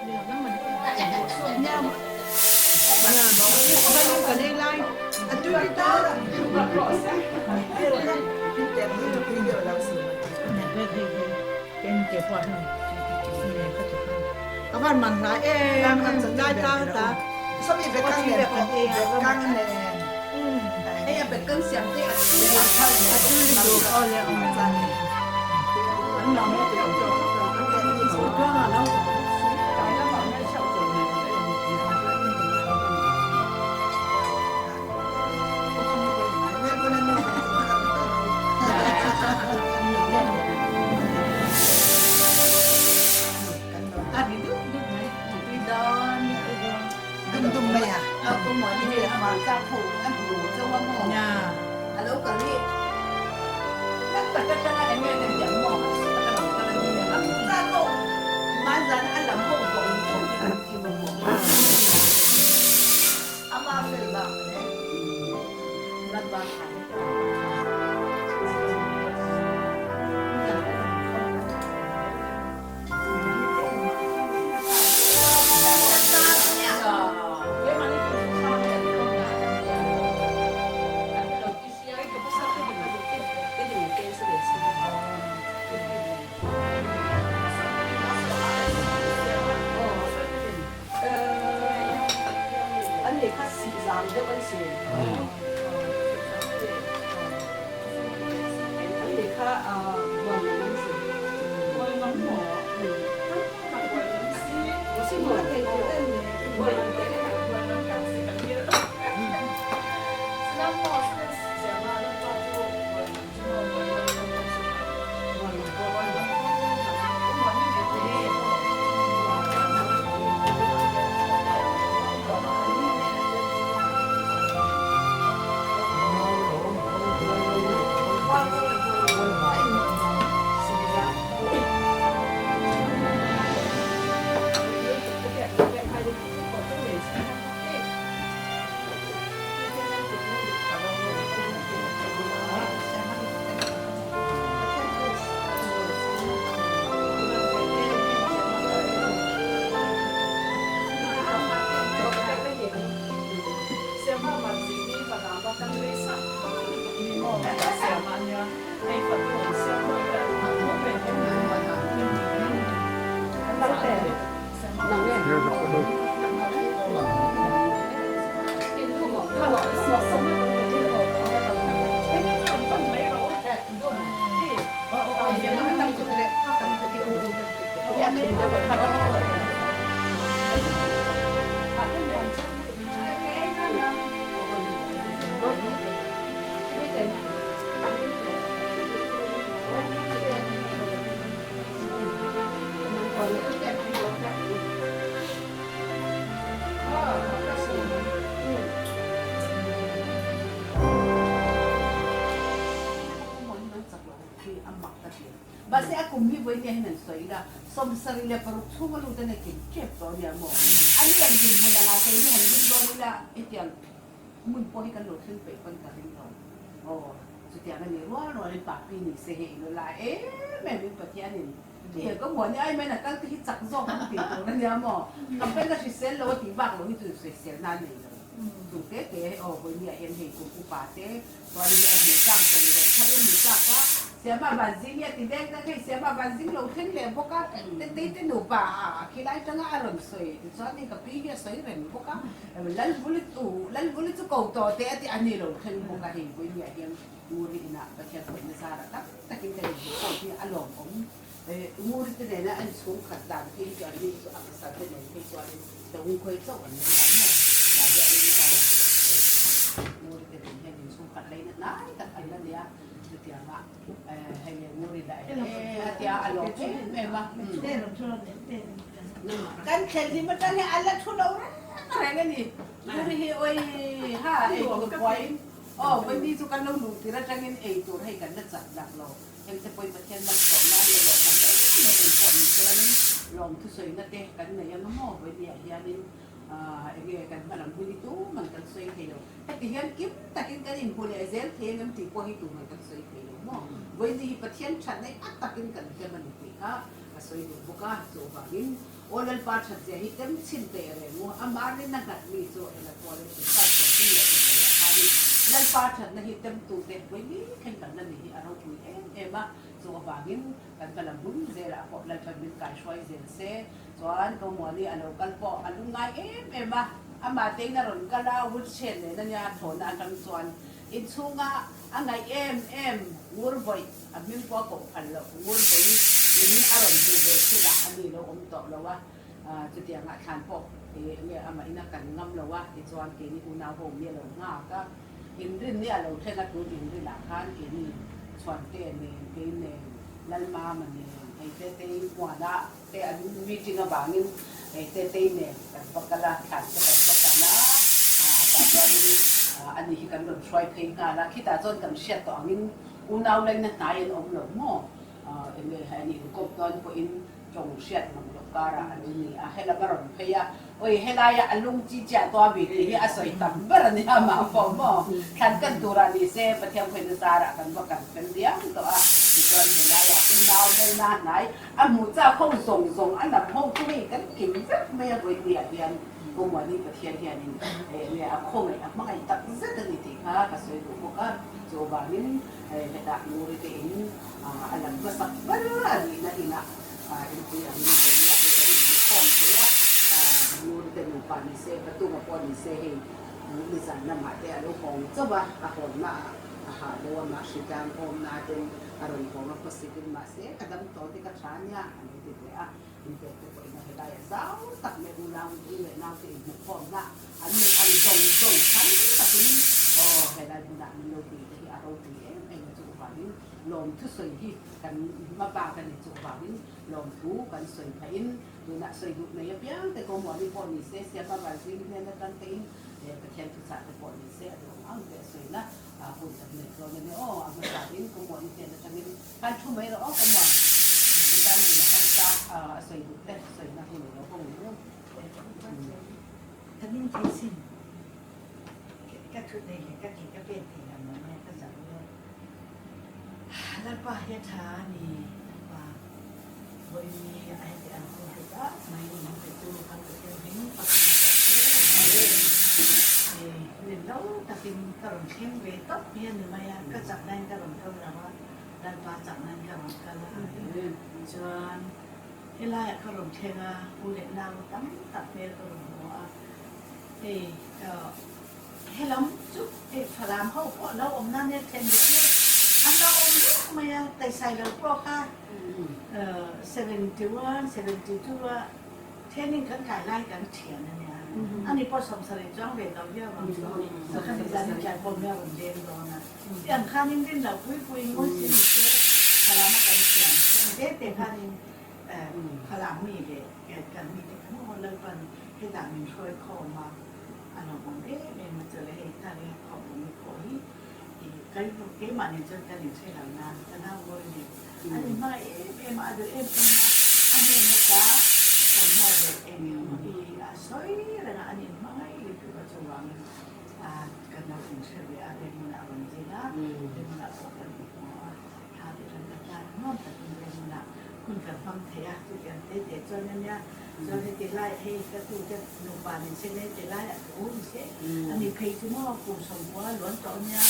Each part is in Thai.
Akan mana dai ta so mi be kan le kan le ai be kan siam te a tu du o le o ma san an no me te o ke so ko na no dai la ma me chao zo ni Dung mày à? Cô muốn đi về mà ra phủ ăn đủ cho qua mỏ. Nhà. Alo cả đi. Tất cả các anh em đều nhận mỏ. Tất cả các anh em đều ra tổ. Mai giờ ăn làm hộ của mình thì mình mỏ. Ama về làm đấy. Đặt vào làm cho con xì, anh đi khá vòng con xì, vòng nóng mỏ, có xì mỏ thì có cái này, vòng cái này vòng nóng cả xì cả kia đó, làm mỏ xì xì mà nó cho chú Basi aku mi buat yang nan soida, som sarila perut semua lu tanah kecil tu dia mau. Ani yang di mana lagi ni yang di luar lah, itu yang mun pohi kan lu sampai pun tarin tu. Oh, setiap ni luar luar ni papi ni sehe lu lah. Memang pertian ni. Diaก็เหมือนไอ้แม่น่ะตั้งที่จักรอกมันติดตรงนั้นเนี่ยหมอทำเป็นก็สิเซลโลตีบักโลที่ตัวเสียนั่นนี่ถูกเตะโอ้คนเนี่ยเห็นเห็นกูป่าเตะตอนนี้มีจ้างคนนี้ถ้าไม่มีจ้างก็เสียมาบันซิเนี่ยติดแดงก็ให้เสียมาบันซิลงขึ้นเลยพวกก็ติดหนูป่าคิดได้จังอารมณ์สวยตอนนี้ก็ปีนี้สวยเลยพวกก็ลันบุลิตุกูต่อเตะที่อันนี้ลงขึ้นพวกก็เห็นคนเนี่ยเห็นมูริน่ะประเทศคนนี้สาระแต่กินกันอยู่ที่อารมณ์ของmurid tu ni nak ansur kata kita jadi tu apa sahaja ni kita jadi tahu kau itu kan mana dah jadi ni kan murid tu ni yang ansur kata lain nak tak ada dia setiap mak hanya murid dah dia alok memang kan jadi macam ni alat tu orang orang ni murid oi ha itu poin oh benda tu kan lalu tidak jangan itu hai kan nak cakap lo yang sepoi macam nak solat dia lo kanนี่เป็นคนกรณีลองทุกสิ่งนั่นเองกันเนี่ยยังน้องมองไปเนี่ยยังนี่เกี่ยกันมาหลังพูดตู้มันกันสวยเที่ยวแต่ที่ยังกิ๊บแต่กินกันอินพูดเลยเซลเที่ยวมันตีพอให้ตู้มันกันสวยเที่ยวมองวันนี้ประเทศฉันในอัตตกินกันจะมันตีก็สวยดูบุกอ่ะโซ่บางิน Olal pacha siya hitem sintere mo amari na gatli so ela pole sa pila ila hari lal pacha na hitem tute pwede kan na ni araw ko eba so abagin kan palabun zera ko lal pabit ka shwai zense so an ko mo ni alo kalpo alungay eba amate na ron kala wud chen na niya thon an kan suan insunga angay ngurboy amin ko ko kallo ngurboy ini aron juga sudah ambil lo untuk lawa jadi anak kanpok ini ama ina kan ngam lawa itu an kini una home dia lo ngaka indrin ni alo thela tu indrin la kan kini suante ni kini lalma man ni te wala te anu meeting abangin te ni kan pakala kan pakala tapos ani hikan lo try pay ngala kita jon kan share to angin una ulan na tayo lo mo ini hani kopton po in trong siat ng lokara ani ahela baron kaya oi helaya alung jija to abi hi asoy tambar ni ama po mo kan turani se patyam pwede sara kan bakan pendiam to ituan helaya in daw dai na nai amu cha khong song anak khong kumi kan kim zat me boi dia dian ko mo ni pathian hian ni ne a khong ai ma ai tak zat ni ti ka kasoy do mo ka so bangin kita muri te in alam basak barani na ina itu yang ini dari kon ya muri te mu pani se patu ma poni se he ni san na ma te alo kong coba akon na aha do ma shikan om na ten aron ko ma positive ma se kadam to ti ka thanya ani te ya inte ko ina he dai sao tak me ulang ile na te mu kon na ani an zong kan ta ni he dai bu na ni lo ti araw ti lom tu soi hi kan mapa kan itu bawin lom tu kan soi pain tu nak soi duk na yapiang te ko mo ni poni se siapa bazin ne na kan tein ya pathian tu sa te poni se ado ang te soi na pun sa ne ko ne ang bazin ko mo ni te na tangin kan tu mai ro ko mo kan ni na kan sa soi duk te soi na ko no ko no tanin kisin ka tu ne ka ki ka pe ti na ma ne ka sa lalpa ya thani wa boi ni ai te an ko ta mai ni te tu kan te hin pa ni lo ta tin ka ron khem ve top pia ni ma ya ka chak nan ka ron ka na wa lalpa chak nan ka ron ka la chuan ela ka ron khenga u le na tam ta pe ko ron wa helam chu e phalam ho ko lo om na ne then de anh đâu ông mà tại sao là pro ca 71, 72 thế nên cần cải lại cần tiền này anh đi bỏ sòng sài trong về đầu giờ bằng rồi cái thời gian chạy bom ra bằng đêm rồi nè tiền khá nên đến đầu quý ngồi xin chứ phải làm cái tiền để tiền khá nên phải làm gì để cần gì để không có lợi phần cái dạng mình chơi khổ mà anh nói bằng đấy mình mà trở lại cái này khổ mình khổ cái mà nên chơi cái này chơi là na cái nào rồi thì anh mà em mà được em anh em nó cả còn hai người em mà đi soi là anh em mà cái cái chỗ làm cái nào cũng sẽ bị anh em mà làm gì đó em mà làm cái gì mà hai đứa làm cái nó thật là em màคุณกับฟังเทียทุกอย่างเด็ดๆจนนั้นเนี่ยจนที่ไล่ให้ก็คือจะหนุ่มป่านี่เช่นที่ไล่โอ้ยเช่อันนี้เพย์ที่มั่วกลุ่มสมว่าล้วนตอนเนี้ย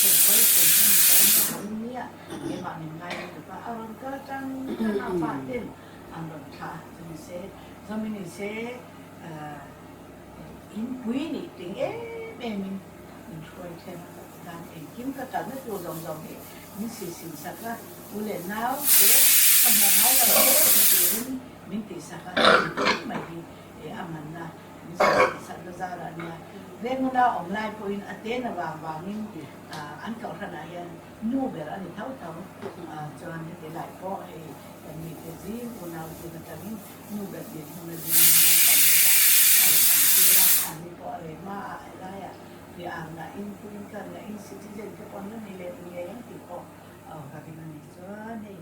ผมก็เลยเป็นท่านตอนนี้ผมเนี่ยเกี่ยวกับหนึ่งไงแต่ว่าเอาก็จังเอาฝาเด่นอันนั้นค่ะจะมีเช่จะมีเช่อินปุยนี่ถึงมันช่วยเช่นการเองกินก็จะไม่ตัวรองๆเนี่ยมีสิ่งสักก็อุเลนเอาเช่ก็มองเอาแล้วที่mình tỷ sa ka mai di amana mi sa da zara nia renguna online point aten wa nin an ka thana ya nu ber ani thau chuan ni te lai po mi te ji una u te ta min nu ber de nu di kan ta ai ti ra ani po le ma la ya di ana in pun kan la in citizen ke pon ni le ni yang ti po ka ki ni chuan ni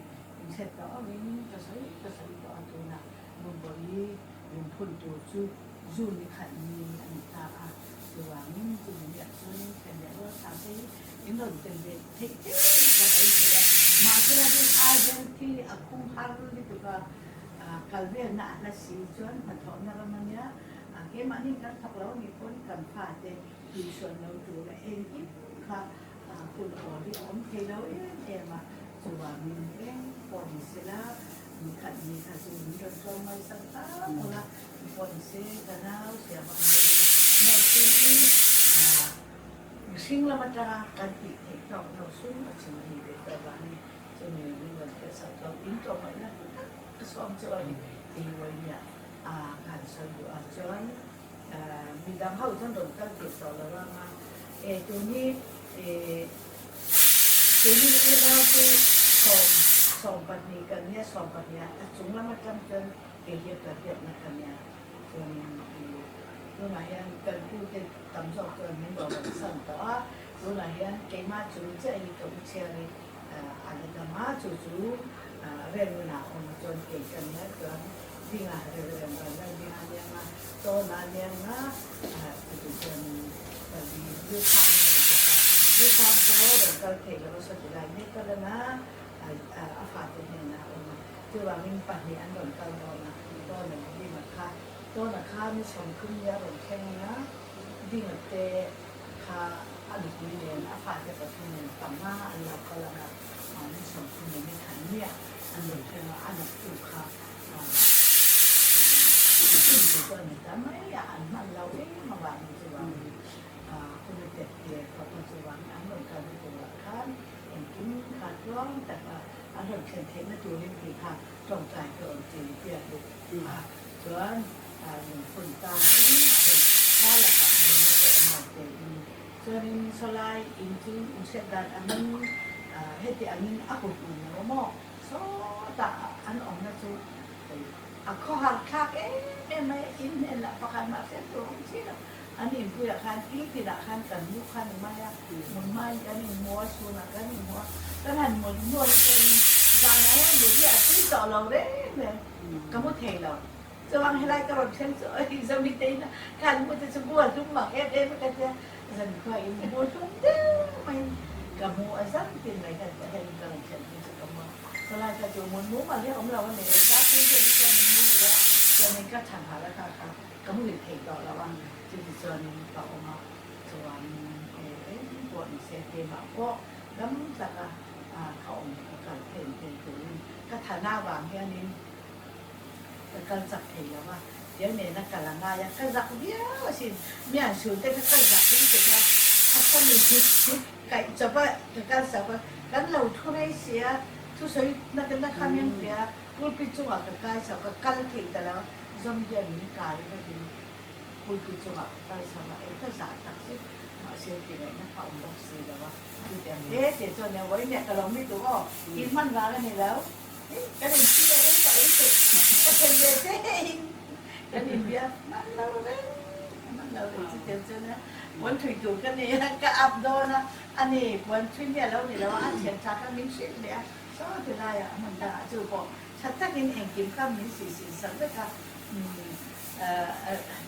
set đó mình cho thấy đó tôi là một buổi mình phun tổ chức du lịch hành nghề anh ta từ mình từ nhận tôi cái này nó sao thế những lần tiền về thích và đấy thì mà cái là ai bên thì không hay đi được kalvena na si John patho na raman niya ke mani kan thaklo ni pon kan pha te tuition no tu la en ki kha kun ori om thelo e ma chuwa min eng pon sila mi khat ni kha su ni ro so mai sang ta mola pon se kanao sia ma no ti sing la mata kan ti te to no su ma chi ni de ta ba ni cho nên mình phải sản xuất in cho mọi người cái xóm chơi thì vậy nhỉ hàng sản xuất chơi mình đang hậu thân đồng các việc đó là mà tụi ní cái đó thì sòng bát ní cái này sòng bát ní chúng là mặt trăng chân cái việc là việc là cái này cho nên lúc này anh cần thu cái tấm dọc cho mình bảo vệ sản đó lúc này anh cái mà chúng chơi cũng chơi agama cucu remuna omajon kekannya kan dinga remuna dinga yang tona yang itu kan di Yukang kalau kalau kalau setelah ini karena apa tu na tu ramin pahnian don kalau na tu na di maka tu na kami songkum ya don kena di mate ka adik ini apa tu katanya tama Allah kalau na ini songkum ini kan dia anak kena anak tu ka itu tu ni tamai ya anak lau ini mabang tu raminคุณเด็กเด็กเขาเป็นสว่างอันเหมือนกันเป็นตัวขั้นเห็นกินขาดร้องแต่ว่าอันเดิมเช่นเทนนะตัวนี้มีค่ะตรงใจเกินจริงเปียกดุส่วนคนตามนี่คือถ้าหลักเดินไปอันหมดเต็มส่วนสลายอินทิอุเสดอันนั้นเหตุอันนี้อากุตุนโรมอโซตาอันออกนะจูข้อหักขาเอ๊ะไม่อินเนี่ยละประกันมาเส้นตรงที่เราอันนี้ผู้อยากคันที่tidakคันกันยุคันไม่อะมันไม่กันนี่มัวชวนกันนี่มัวก็ทันมันมัวเป็นบางอย่างเดี๋ยวที่อาทิตย์ต่อเราเด้เนี่ยก็มุดเทเราจะวางให้ไรก็รถเช่นจะจะมีเต้นคันมันจะบัวจุ่มหมักเอฟกันจะฉันเคยบัวจุ่มเด้ไม่กับมัวสั่งกินอะไรกันจะให้กันเช่นที่จะกับมัวสลายกระจุมันมัวมาเรียกของเราเนี่ยจ้าที่จะที่จะมีอยู่แล้วจะมีก็ฉันหาแล้วค่ะก็มือเทต่อแล้วว่า就是说你把我们做完ตัวนี้เสร็จเดี๋ยวก็แล้วจากเขาการเห็นตัวนี้ก็ฐานะวางแค่นี้การจับเห็นแล้วว่าเดี๋ยวเนี่ยนักการงานยังก็จับเดียวสิมีอันสูงแต่ก็จับที่สุดแล้วเขาก็มีคิดไก่จับว่าการสับว่าการเราทุเรศเสียทุกส่วนนักการเมืองเสียรูปพิจูอ่ะกับการสับกับการเถียงแต่แล้วจอมเย็นมีการก็ดีคุณคือจังหวะได้สำหรับเอกสารต่างๆมาเชื่อที่ไหนนะเขาบอกสื่อแล้วว่าคือแต่เดี๋ยวส่วนเนี่ยไว้เนี่ยแต่เราไม่รู้ก็กินมันมาแล้วนี่แล้วก็เห็นที่เราได้ใส่สุดก็เป็นเด็กเองก็เห็นเบียร์มันเราเลยที่เจ้าเนี่ยวันถุยถูกกันนี่ก็อับโดนะอันนี้วันถุยเนี่ยแล้วนี่แล้วอันเขียนชัดก็มิ้นชิ้นเนี่ยก็ถือได้อะมันจะจู่บอกชัดถ้ากินเองกินข้าวมิ้นสีสันเลยค่ะ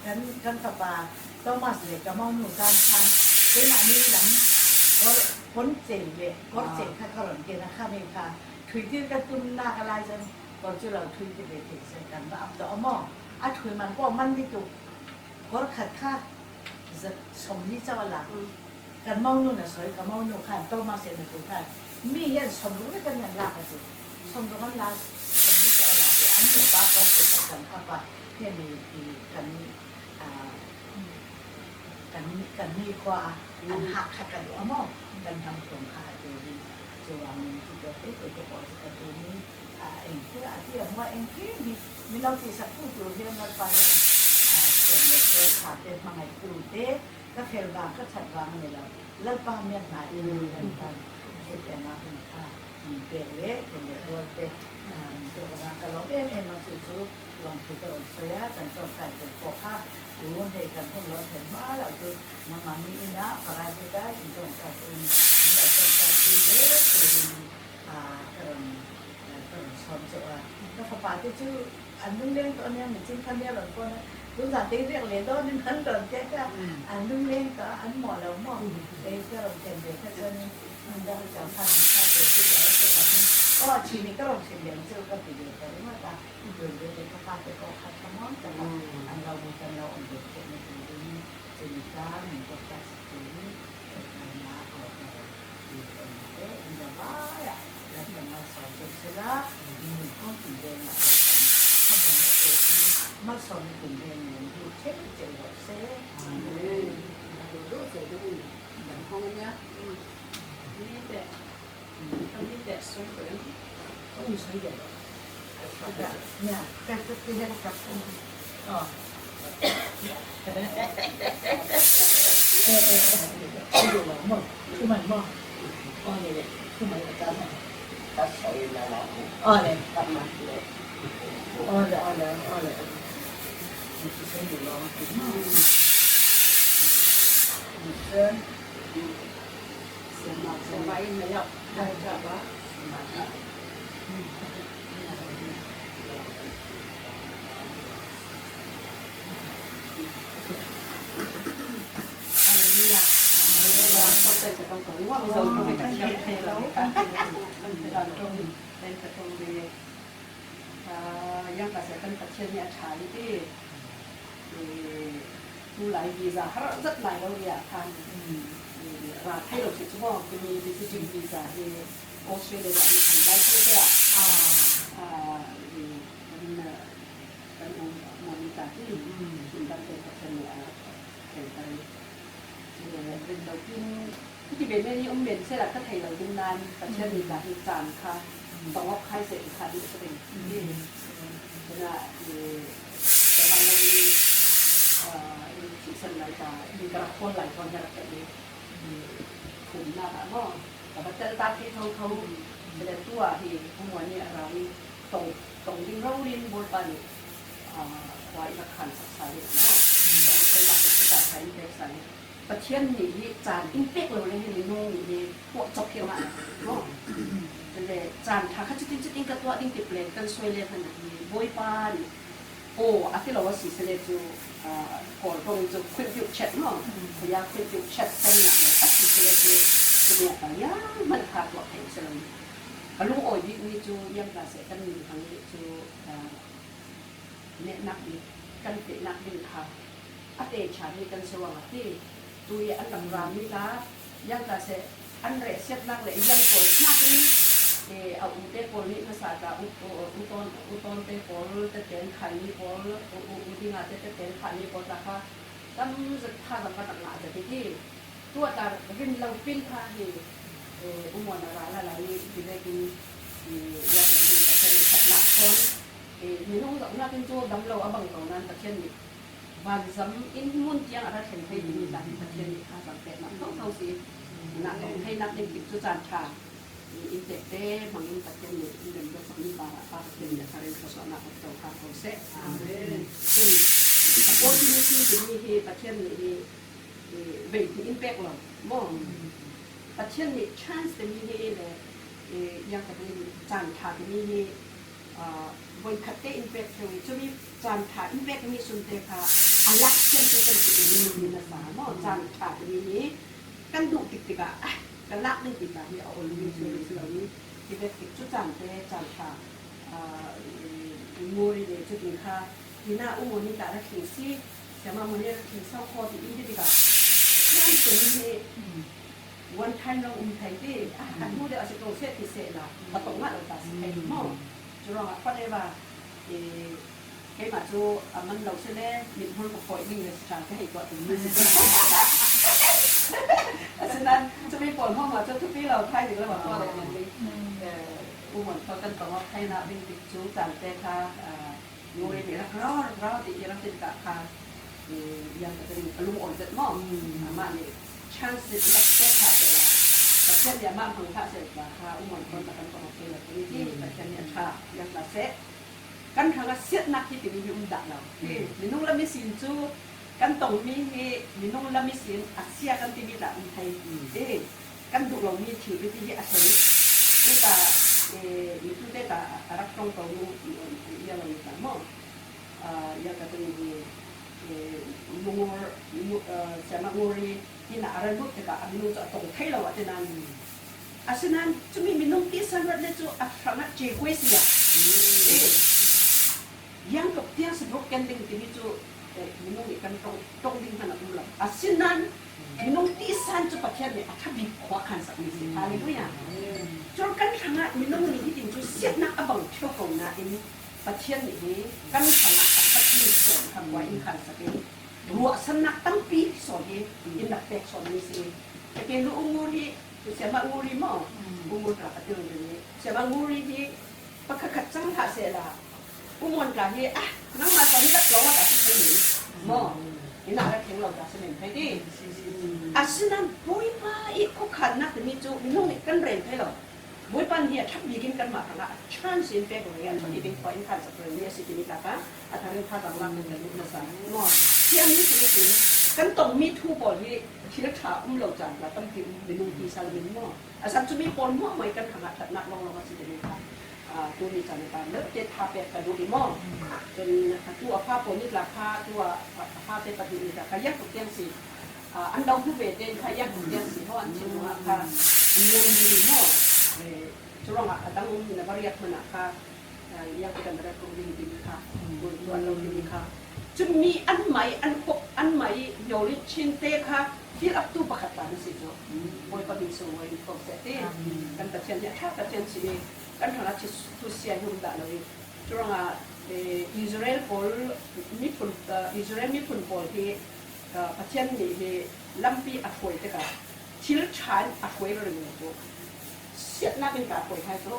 กันกับต้องมาเสียกับมองหนูการทางเป็นอันนี้หลังก็พ้นเจ๋งเลยก็เจ๋งข้าขลุ่นเกณฑ์นะข้าเมฆาถุยที่กระตุ้นหน้ากระไรจนตอนที่เราถุยที่เด็กเสร็จกันแล้วอับดอกมองถุยมันก็มันที่จุกก็ขัดข้าจะสมนี้เจ้าหลักกันมองหนูน่ะสวยกับมองหนูขันต้องมาเสียหนูถูกค่ะมีเห็นสมรู้ได้กันอย่างหลักจุสมรู้กันหลักสมนี้เจ้าหลักเลยอันนี้ป้าก็เสียกันข้าป้าเนี่ยมีกันมีกว่าอันหักขัดกันอยู่มองกันทำตรงขาตัวนี้ส่วนที่จะเป็นตัวบอกกับตัวนี้เองที่ที่ว่าเองที่มีเราที่สักผู้ตัวเรียนมาไปส่วนเนี่ยขาดเป็นมาไงตัวเด็กก็เทลบางก็ฉัดบางนี่แล้วแล้วป้าเมียนหายเลยกันแต่มาเป็นข้าเปลี่ยนเละเป็นเด็กตัวเด็กตัวงานกันเราเองมาสู้ลองคิดเอาเสียกันจนกลายเป็นพวกข้ารู้เหตุการณ์พวกเราเห็นมาแล้วคือมันมีนะอะไรไม่ได้จนกลายเป็นเราจนกลายเป็นเยอะเป็นชนเจ้าแล้วพอป่าที่ชื่ออันนึงเล่นตอนนี้เหมือนจิ้มคันเดียวหลงคนรู้จักตีเรียกเหรียญต้นนึงขันโดนแจ๊กอันนึงเล่นก็อันหมอแล้วหมอเอ้ก็เราเต็มเด็กแค่เท่านี้มันได้จากพันข้าวเด็กที่แล้วตัวนี้ oh sini terus sini saya kan tidak dari mana dari kakak ke kakak teman teman anda bukan lo untuk ini cerita untuk kasih ini karena orang di sana anda banyak dan masa berselah ini pun tidak nak kamu itu masa tidak yang cek cek saya dulu saya dulu dan pokoknya ini deh ini deh soalnya oh saya ada ya kasih tidak kasih oh Aduh, mau, cuma mau. Oh ini, cuma kita Oh ini, oh ada. Itu saya dulu. Dan semain banyak ada apa Haleluya. Kitaต้องขอว่าเราต้องไปกันยังไงเรามันเป็นการตรงเป็นกระทงเดียยังกระแสกันตัดเชือกเนี่ยฉายที่ดูหลายวีซ่าเขาrấtหลายเราอยากทำราให้เราคิดว่าจะมีวิธีจึงวีซ่าที่ออสเตรเลียจะมีได้เท่าไหร่มันมันมีการที่คุณดันเป็นตัดเชือกเนี่ยเป็นไปเป็นเราที่เป็นไม่นี่เป็นเสร็จก็ไทยเราดูนานตัดเชือกมีการที่จานค่ะต้องว่าใครเสร็จค่ะที่จะเป็นที่นะแต่บางวันที่สันหลายตามีกระคนหลายคนจะแบบนี้ขุมหน้าตาหม้อแต่ว่าเจ้าตาที่เขาแสดงตัวที่พวกมันเนี่ยเราตรงดิ้งเราดิ้งบนปันเราอีกขันสักสายเนาะต้องเป็นหลักที่จะใช้ในสายประเทศนี้จานอินเต็กเราเลยนี่นู่นนี่พวกจบเพียวมาเนาะแต่จานถ้าเขาจะติ้งกับตัวติ้งติดเลยกันสวยเลยขนาดนี้บอยปานโอ้อาทิตย์เราว่าสิเสด็จอยู่ก่อนตรงจะควิดยุบเช็ดเนาะพยายามควิดยุบเช็ดใส่หนักเลยอาทิตย์เสด็จอยู่ตัวแต่ยังมันขาดตัวแข็งเสร็จแล้วลุงโอ้ยวิจูยังกระแสกันมีทางนี้จูเนี่ยนักดีกันเตะนักดีค่ะอาเตชาดีกันสว่างที่ตัวอันดำรามีละยังกระแสอันเรศเสียนักเลยยังปวดนักนี้เอาอุเตปอลนี่ภาษาจากอุตอนเตปอลเตเตนขันนี่ปอลอุติงาเตเตนขันนี่ปอลนะคะตั้งจะท่ากันมาตั้งหลายแต่ที่ตัวการกินเราปิ้งท่าที่อุโมงค์อะไรที่ได้กินยังเป็นแต่เป็นขนาดคนมีน้องสาวน่าเป็นตัวดำเราเอาบังตรงนั้นแต่เช่นนี้บางสำอินมุ่นเจียงอะไรเห็นให้ดีจากแต่เช่นนี้ข้าสังเกตมันต้องเท่าสินักให้นักเล่นกิจจานชาอินเตเต้บางอินแต่เช่นนี้อินเดียก็สำนีบาร์ป้าเช่นนี้การเรียนภาษาหน้าของเจ้าข้าเขาเสะซึ่งโอ้ที่นี่ที่มีที่แต่เช่นนี้เวทีอินเปกเรามองแต่เช่นนี้ชันส์จะมีที่เลยยังกับมีจานชาที่มีบนคัตเตอินเปกจะมีจานชาอินเปกมีสุนเตค่ะอาลักเช่นตัวเป็นสิ่งมีนะสามจานชาที่มีกันดุติดติกะกันลักนึงติกะที่เอาลูกมีส่วนนี้ที่เป็นติดจุดจานเตจานชามูริเดจุดนี้ค่ะที่หน้าอุ้งนี่แต่ละขิงซี่แต่มามันเนี่ยขิงเศร้าคอที่อินติกะนั่นเป็นที่วันไทยเราไทยที่อันนู้นเดี๋ยวอาจจะโตเสียพิเศษละมาตรงนั้นเราตัดสินใจมองจุดเราเพราะได้ว่าให้มาจูมันเราเสด็จมีคนกับปล่อยวิ่งเลยสถานที่ให้ก่อนถึงมือฉะนั้นจะไม่ปล่อยห้องมาจนทุกปีเราไทยถึงเราบอกว่าอะไรอย่างนี้ผู้หมวดเขากันต่อว่าไทยนะวิ่งติดจูจานเตะค่ะงูเลยเนี่ยเราติดยังติดกะค่ะยังจะเป็นลุงอ่อนเจ็ดมองมาเนี่ยchance itu kita ada lah. Pasien dia mampu tak sebab umur pun tak akan okey lah. Ini pasien yang tak yang tak set. Kan kalau set nak kita ni undak lah. Minum lah mesin tu kan tong ni minum lah mesin Asia kan tibi tak Thai. Kan duk long ni ciri tibi asal ni. Kita itu dia tak arak tong tong yang lain tak mau. Yang kata ni umur sama umurที่หนาระลุดแต่ก็อันนู้นจะตรงให้เราว่าจะนาน Asinan cumi minum kisah le tu sangat cewek sih ya. Yang kemudian sebelum kending ini tu minum ikan tong ding mana ulam. Asinan minum tisan cepat ni akan dikuatkan sekali sih. Haleluya. Kan sangat minum ni itu siap nak abang cokong nak ini pasien ini kan sangat apa sih kamu ingat sekali. Ruak senak tampi soalnya indak pek soalnya sih. Tapi lu umur ni siapa umur mau umur berapa tu ni? Siapa umur ni pakai kacang tak sela. Umur kali nama tadi tak lawan tak sih mau. Ini ada yang lawan tak sih jadi. Asinan boy pa ikut karena demi tu minum ikan rentai lo. Boy pa dia tak bikin kan makan chance in pek orang yang bikin poin kan seperti ni sih ini kakak. Atau yang tak dalam dengan masa. Mau. Siapa ni sih kan tong mi tu boleh kita tak lo jangan lah tapi minum kisah lebih mau. Asal cumi pon mau ikan hangat nak long masih jadi kan. Tu ni jangan kan. Lepas tapi kadu di mau. Dan tu apa pun ni lah tu apa tu kadu ni lah. Kayak yang si anda tu beda kayak yang si ho anjing tu apa yang di mau. Curang ada orang ni bariak mana ka yang kita mereka kulit di ka. Tuan lo di ka. Cumi an mai yolit cinte ka. Dia tu bakat tanah situ, boleh pergi semua ini konsepnya, kan terciannya, tercian sini, kan kalau tu siapa yang dah lagi, curang Israel pol, Israel ni pun pol he, tercian ni lampi aku itu kan, cilcan aku itu orang itu, siap nak pintar aku itu,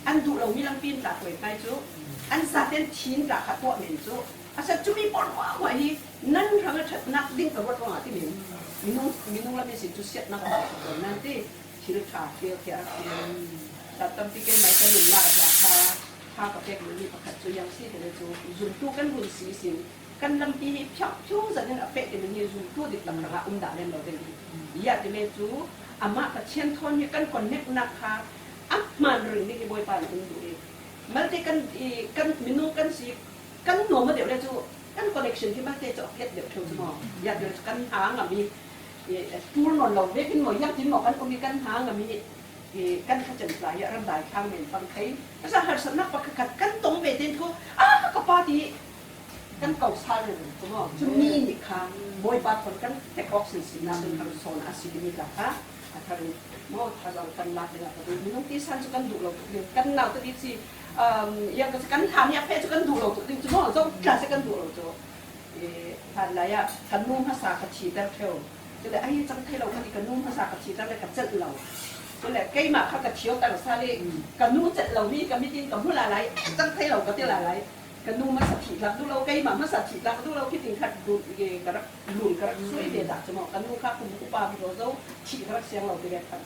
andu lau ni lampi pintar aku itu, an saten chin dah aku itu, asal cumi pol wah ini, nan sangat nak ding terbuat orang hati ni. Minum lebih situ siap nak nanti siru cakil kira datang pikir mereka luar dah kapek ni pakai tu yang si tu zuntu kan pun si kan lampi piak tu saja apek dengan ni zuntu di belakang dah dan dah dengan ia di tu amak kecian thon ni kan connect nak aman ring ni boleh pan tu mereka kan minum kan si kan normal dia tu kan connectionที่บ้านเจ๊เก็ตเดี๋ยวเธอจะมองอยากเดี๋ยวกันหางมีปูนนเราเด็กกินหมดยักษ์กินหมดกันก็มีกันหางมีกันขจัดสายรำได้ข้างเหม็นฟังใครภาษาหัดสนับปากกัดกันตรงเบดินเขาก็ปาดีกันเก่าซาเลยจะมองจะมีนี่ค่ะบอยปาคนกันแต่ออกซิเจนน้ำเป็นคำสอนอาศิลป์นี่ค่ะถ้าเรามองถ้าเรากันรักเนี่ยก็ดูน้องที่สันจะกันดูเรากันเราตัวนี้สิyang kan tanya apa kan dulu tu cuma so kelas kan dulu tuท่านอะไรกันนุ่มภาษาขัดฉีดแต่เที่ยวจะเลยไอ้จังที่เราคนที่กันนุ่มภาษาขัดฉีดแต่เลยกันเจ็ดเราจะเลยใกล้มาเขากันเชี่ยวแต่ละซาเล่กันนุ่มเจ็ดเรานี่กันไม่จริงกับผู้หลายจังที่เราก็ที่หลายกันนุ่มภาษาฉีดรับดูเราใกล้มาภาษาฉีดรับดูเราคิดถึงขัดดูกระลุนกระช่วยเดียดจะมองกันนุ่มข้าคุณผู้ปาผู้โตฉีดรับเสียงเราไปแบบขัด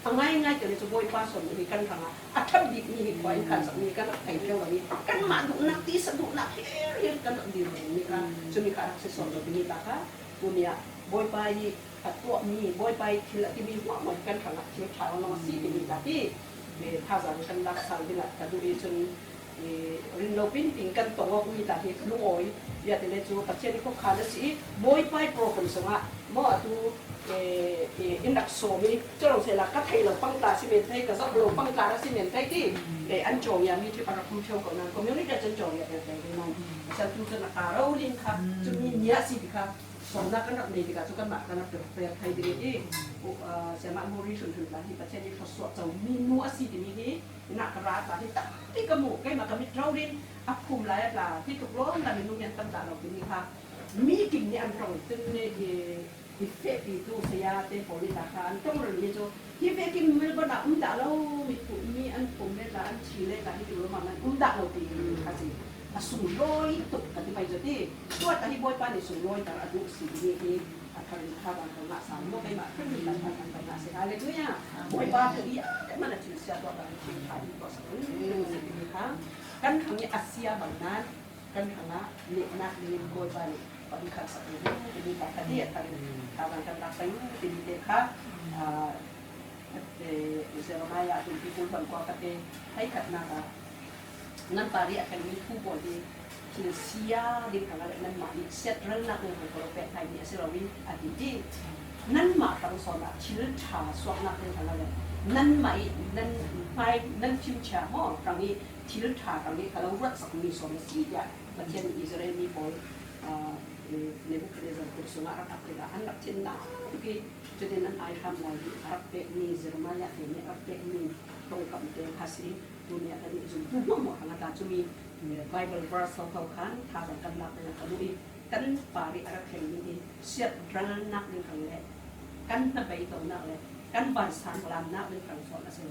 ทางง่ายๆจะเลยจะบ่อยป้าสอนมีกันทางอัฐบิดมีควายขันสักมีกันไข่เที่ยวนี้กันมาดูนักตีสนุกนักเรียนกันดีเลยนี่ค่ะจะมีการศึกษาแบบนี้นะคะตัวเนี้ยบ่อยไปตัวมีบ่อยไปทีละที่มีหัวเหมือนกันทางเที่ยวชาวน้องซีที่มีที่ถ้าจะกันรักษาที่ละกันดูดีจนรินโลปินติงกันตัวว่ามีแต่ที่ลุงอ้อยอยากจะเลยจูปัจเจกนี่ก็ขาดสิบ่อยไปโปรแกรมสงะมั่วตัวอินดักโซมีเจ้าเราเสร็จแล้วก็ไทยเราปังตาซีเมนต์ไทยกับซับเราปังตาซีเมนต์ไทยที่อันโจยามีที่ปาร์คุมเชียวก่อนนั้นคอมมิวนิตี้จะโจยาเป็นไงน้องฉันดูจะนักเราลิงค่ะจะมีเนื้อสิค่ะสองนักกันนักนี้ค่ะทุกคนมากันนักเปรียบไทยดีที่เสียมาโมริชนถึงแล้วที่ประเทศนี้เขาสวดจะมีนัวสิที่นี้นักราตาที่ตั้งที่กระหมูกใกล้มากับมิตรเราลินอัพคุมหลายปลาที่ถูกล้อมแต่มีนุ่งยันตั้งแต่เราที่นี่ค่ะมีกลิ่นในอันตรายซึ่งในeffect itu saya tempoh ni takkan tolong ni jo effect ini melbourne unda lo mi an pumle la an chile la itu lo mana unda lo ti kasih asuloi tu tadi pai jadi tuat tadi boy pani suloi tar aduk si ni akan haban kena sama kai mak kan kita akan kena sekali tu ya boy pa tu dia mana cerita tu akan cerita di pos ini kan kami Asia banget kan kena nikmat ni boy pani pagkat sa iyo, hindi ka kadiya, tawag ka tapay mo, hindi ka, sa maya, at hindi po bang ko kate, ay kat na ka, nang pari akan may kubo, di siya, di ka nga ng mali, set rin na kung kapropet, ay niya si Rawin, at hindi, nan matang sona, chil cha, swak na kung talaga, nan mai nan mai nan chim cha ho kang ni thil tha kang ni kalau rat sak ni so si ya pathian Israel ni pol Nebuchadnezzar ko sunga rak apela an lak chin na ki jadi nan ai ham lai arab pe ni Jeremiah ni arab pe ni tong kam te hasi dunia tadi zum tu mo hanga ta chumi Bible verse ho kan tha kan lak na kadui kan pari arab hen ni siat dran nak ni kang le kan na bai to nak le kan ban san lam nak ni kang so na se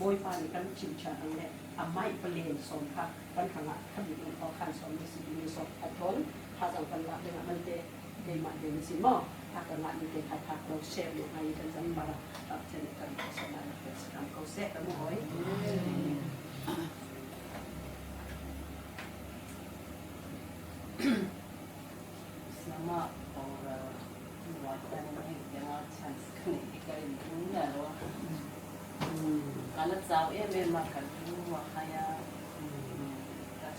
boy pa ni kan chim cha ang le amai palen som kha kan hanga khabi ni ko kan som ni si ni so athonถ้าเรากันละเนี่ยมันได้มาเดินสิมอถ้ากันละนี่เป็นถ้าเราแชร์อยู่ในกันจะมารับเช่นกันสมัยเป็นสามเขาแซ่กันหมดsama orang buat dan yang chance kan ikan dunia loh kalau jauh memang kan dulu makanya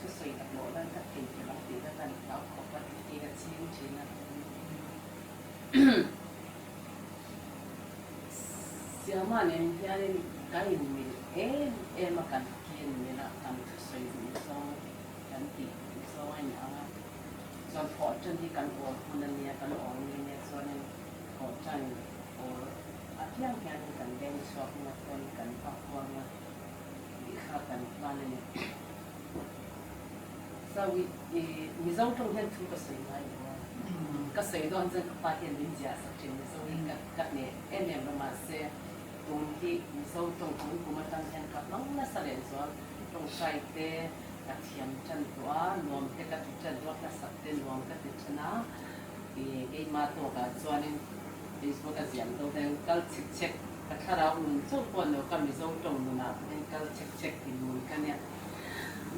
tu soi tak loh dan tak tinggal tidak dan tahu apa tidak cium cina siapa ni yang kain ni makan kian ni nak kami tu soi ni so cantik so banyak so pot cantik kan or mana ni kan or ni so ni pot cantik or apa yang kan deng so kan pakuan ikatan mana ni so we zong trong hen tu ka sei mai ka sei don zen ka pa hen lin jia sa chen so we ka ne em ma se tung hi we zong trong tung ku ma tang hen ka nong na sa len so trong sai te ka thiam chan tua nom te ka tu chan tua ka sa te nom ka te chana e ma to ka chuan in Facebook ka ziam to ten kal chik chek ka thara un chu pon no ka mi zong trong no na ten kal chek chek ti nu ka ne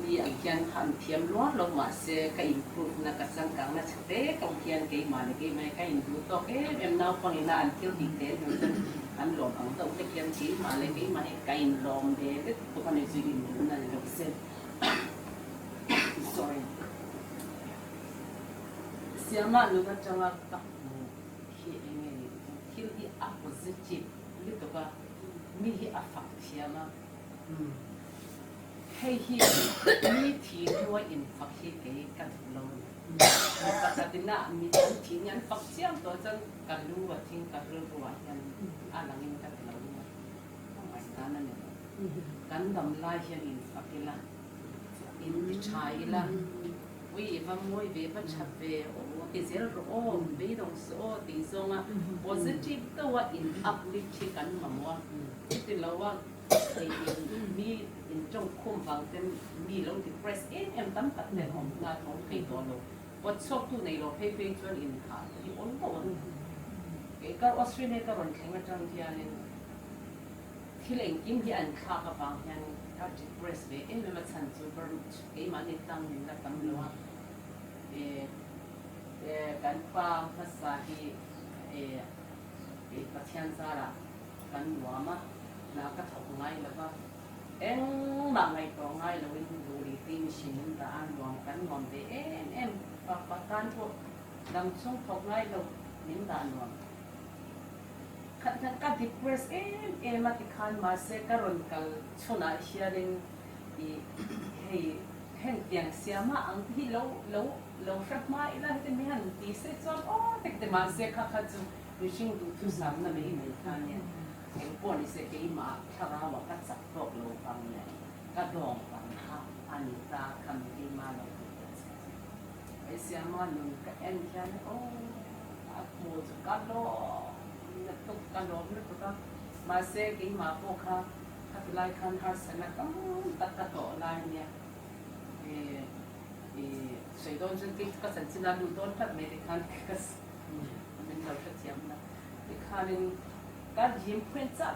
มีอันเขียนหันเทียมล้วนลงมาเสียก็อินพูดนักสังกังนักเตะกองเขียนเกี่ยมาเลยเกี่ยไม่ก็อินพูดต่อเอ็มน้าฟังอินาอันเที่ยวดีเตะดูจนอันหลอมอันต้องเขียนชี้มาเลยเกี่ยมาก็อินลอมเดะตัวคนนี้จะอินนั่นเลยเส้น sorry เสียมาลูกจังหวะตักที่เองนี่ที่ที่ opposite นี่ตัวก็มีที่ affect เสียมาให้ที่มีทีที่ว่าอินฟักที่เกี่ยกันลงปกติน่ะมีทีนี้ฟักเสียงตัวจังกันรู้ว่าทิ้งกันรู้ว่ายังอะไรเงี้ยกันลงทำไมนั่นเนี่ยกันดำลายเฮียอินฟักละอินที่ชายละวิว่ามวยเวบชัดเวโอ้ติเซลโอ้เวดงโซติซงอ่ะ positive ตัวอินอัพลิที่กันมาว่าที่เราว่ามีจงคุมฟังเต็มมีลงที่ press ตั้มตัดแต่ของงานของใครตัวเราวัดชอบตัวในเราเพ่งจนอินขาดที่อ้นตัวก็ออสเตรเลียก็รันแข่งกันจังที่อันนี้ที่เล่นกิมที่อันขากับฟังยังก็ที่ press เว้ไม่มาชันจูบร์มันนี่ตั้งนี่ละตั้งเลยว่าการฟังภาษาที่ประเทศสาระการหัวมาน่าก็ถกง่ายแล้วก็บางไงก็ง่ายเราเป็นดูดีที่มีสิ่งต่างๆรวมกันรวมไปประการพวกดังช่วงถกง่ายเรานิ่งด่านรวมขัดกันที่เพรสมาติคันมาเสกรอนกันชนะเชียรินให้เห็นเตียงเสียมาอังที่เราฟักมาอีแล้วที่ไม่หันตีเสจวนโอ้แต่แต่มาเสกข้าจูดูชิงดูทุสามนั่นไม่เหมือนกันเนี่ยเห็นปวดนี่เสกมาถ้าเราว่ากัดสับตกโลฟังเนี่ยก็ดองฟังข้าอันนี้ตาคำที่มาเราไอเสียมาหนึ่งก็เอ็นแค่โอ้อาโมจะกัดโลตุกกัดโลนี่ก็มาเสกมาพวกข้าที่ไล่คันหาเสนาก็ตัดกระโดดไล่เนี่ยใส่โดนจนกินก็สันตินาดูโดนทัดเมดิคันก็มันเราจะเทียมนะอีกคันนึงก็ยิ้มเพื่อนจับ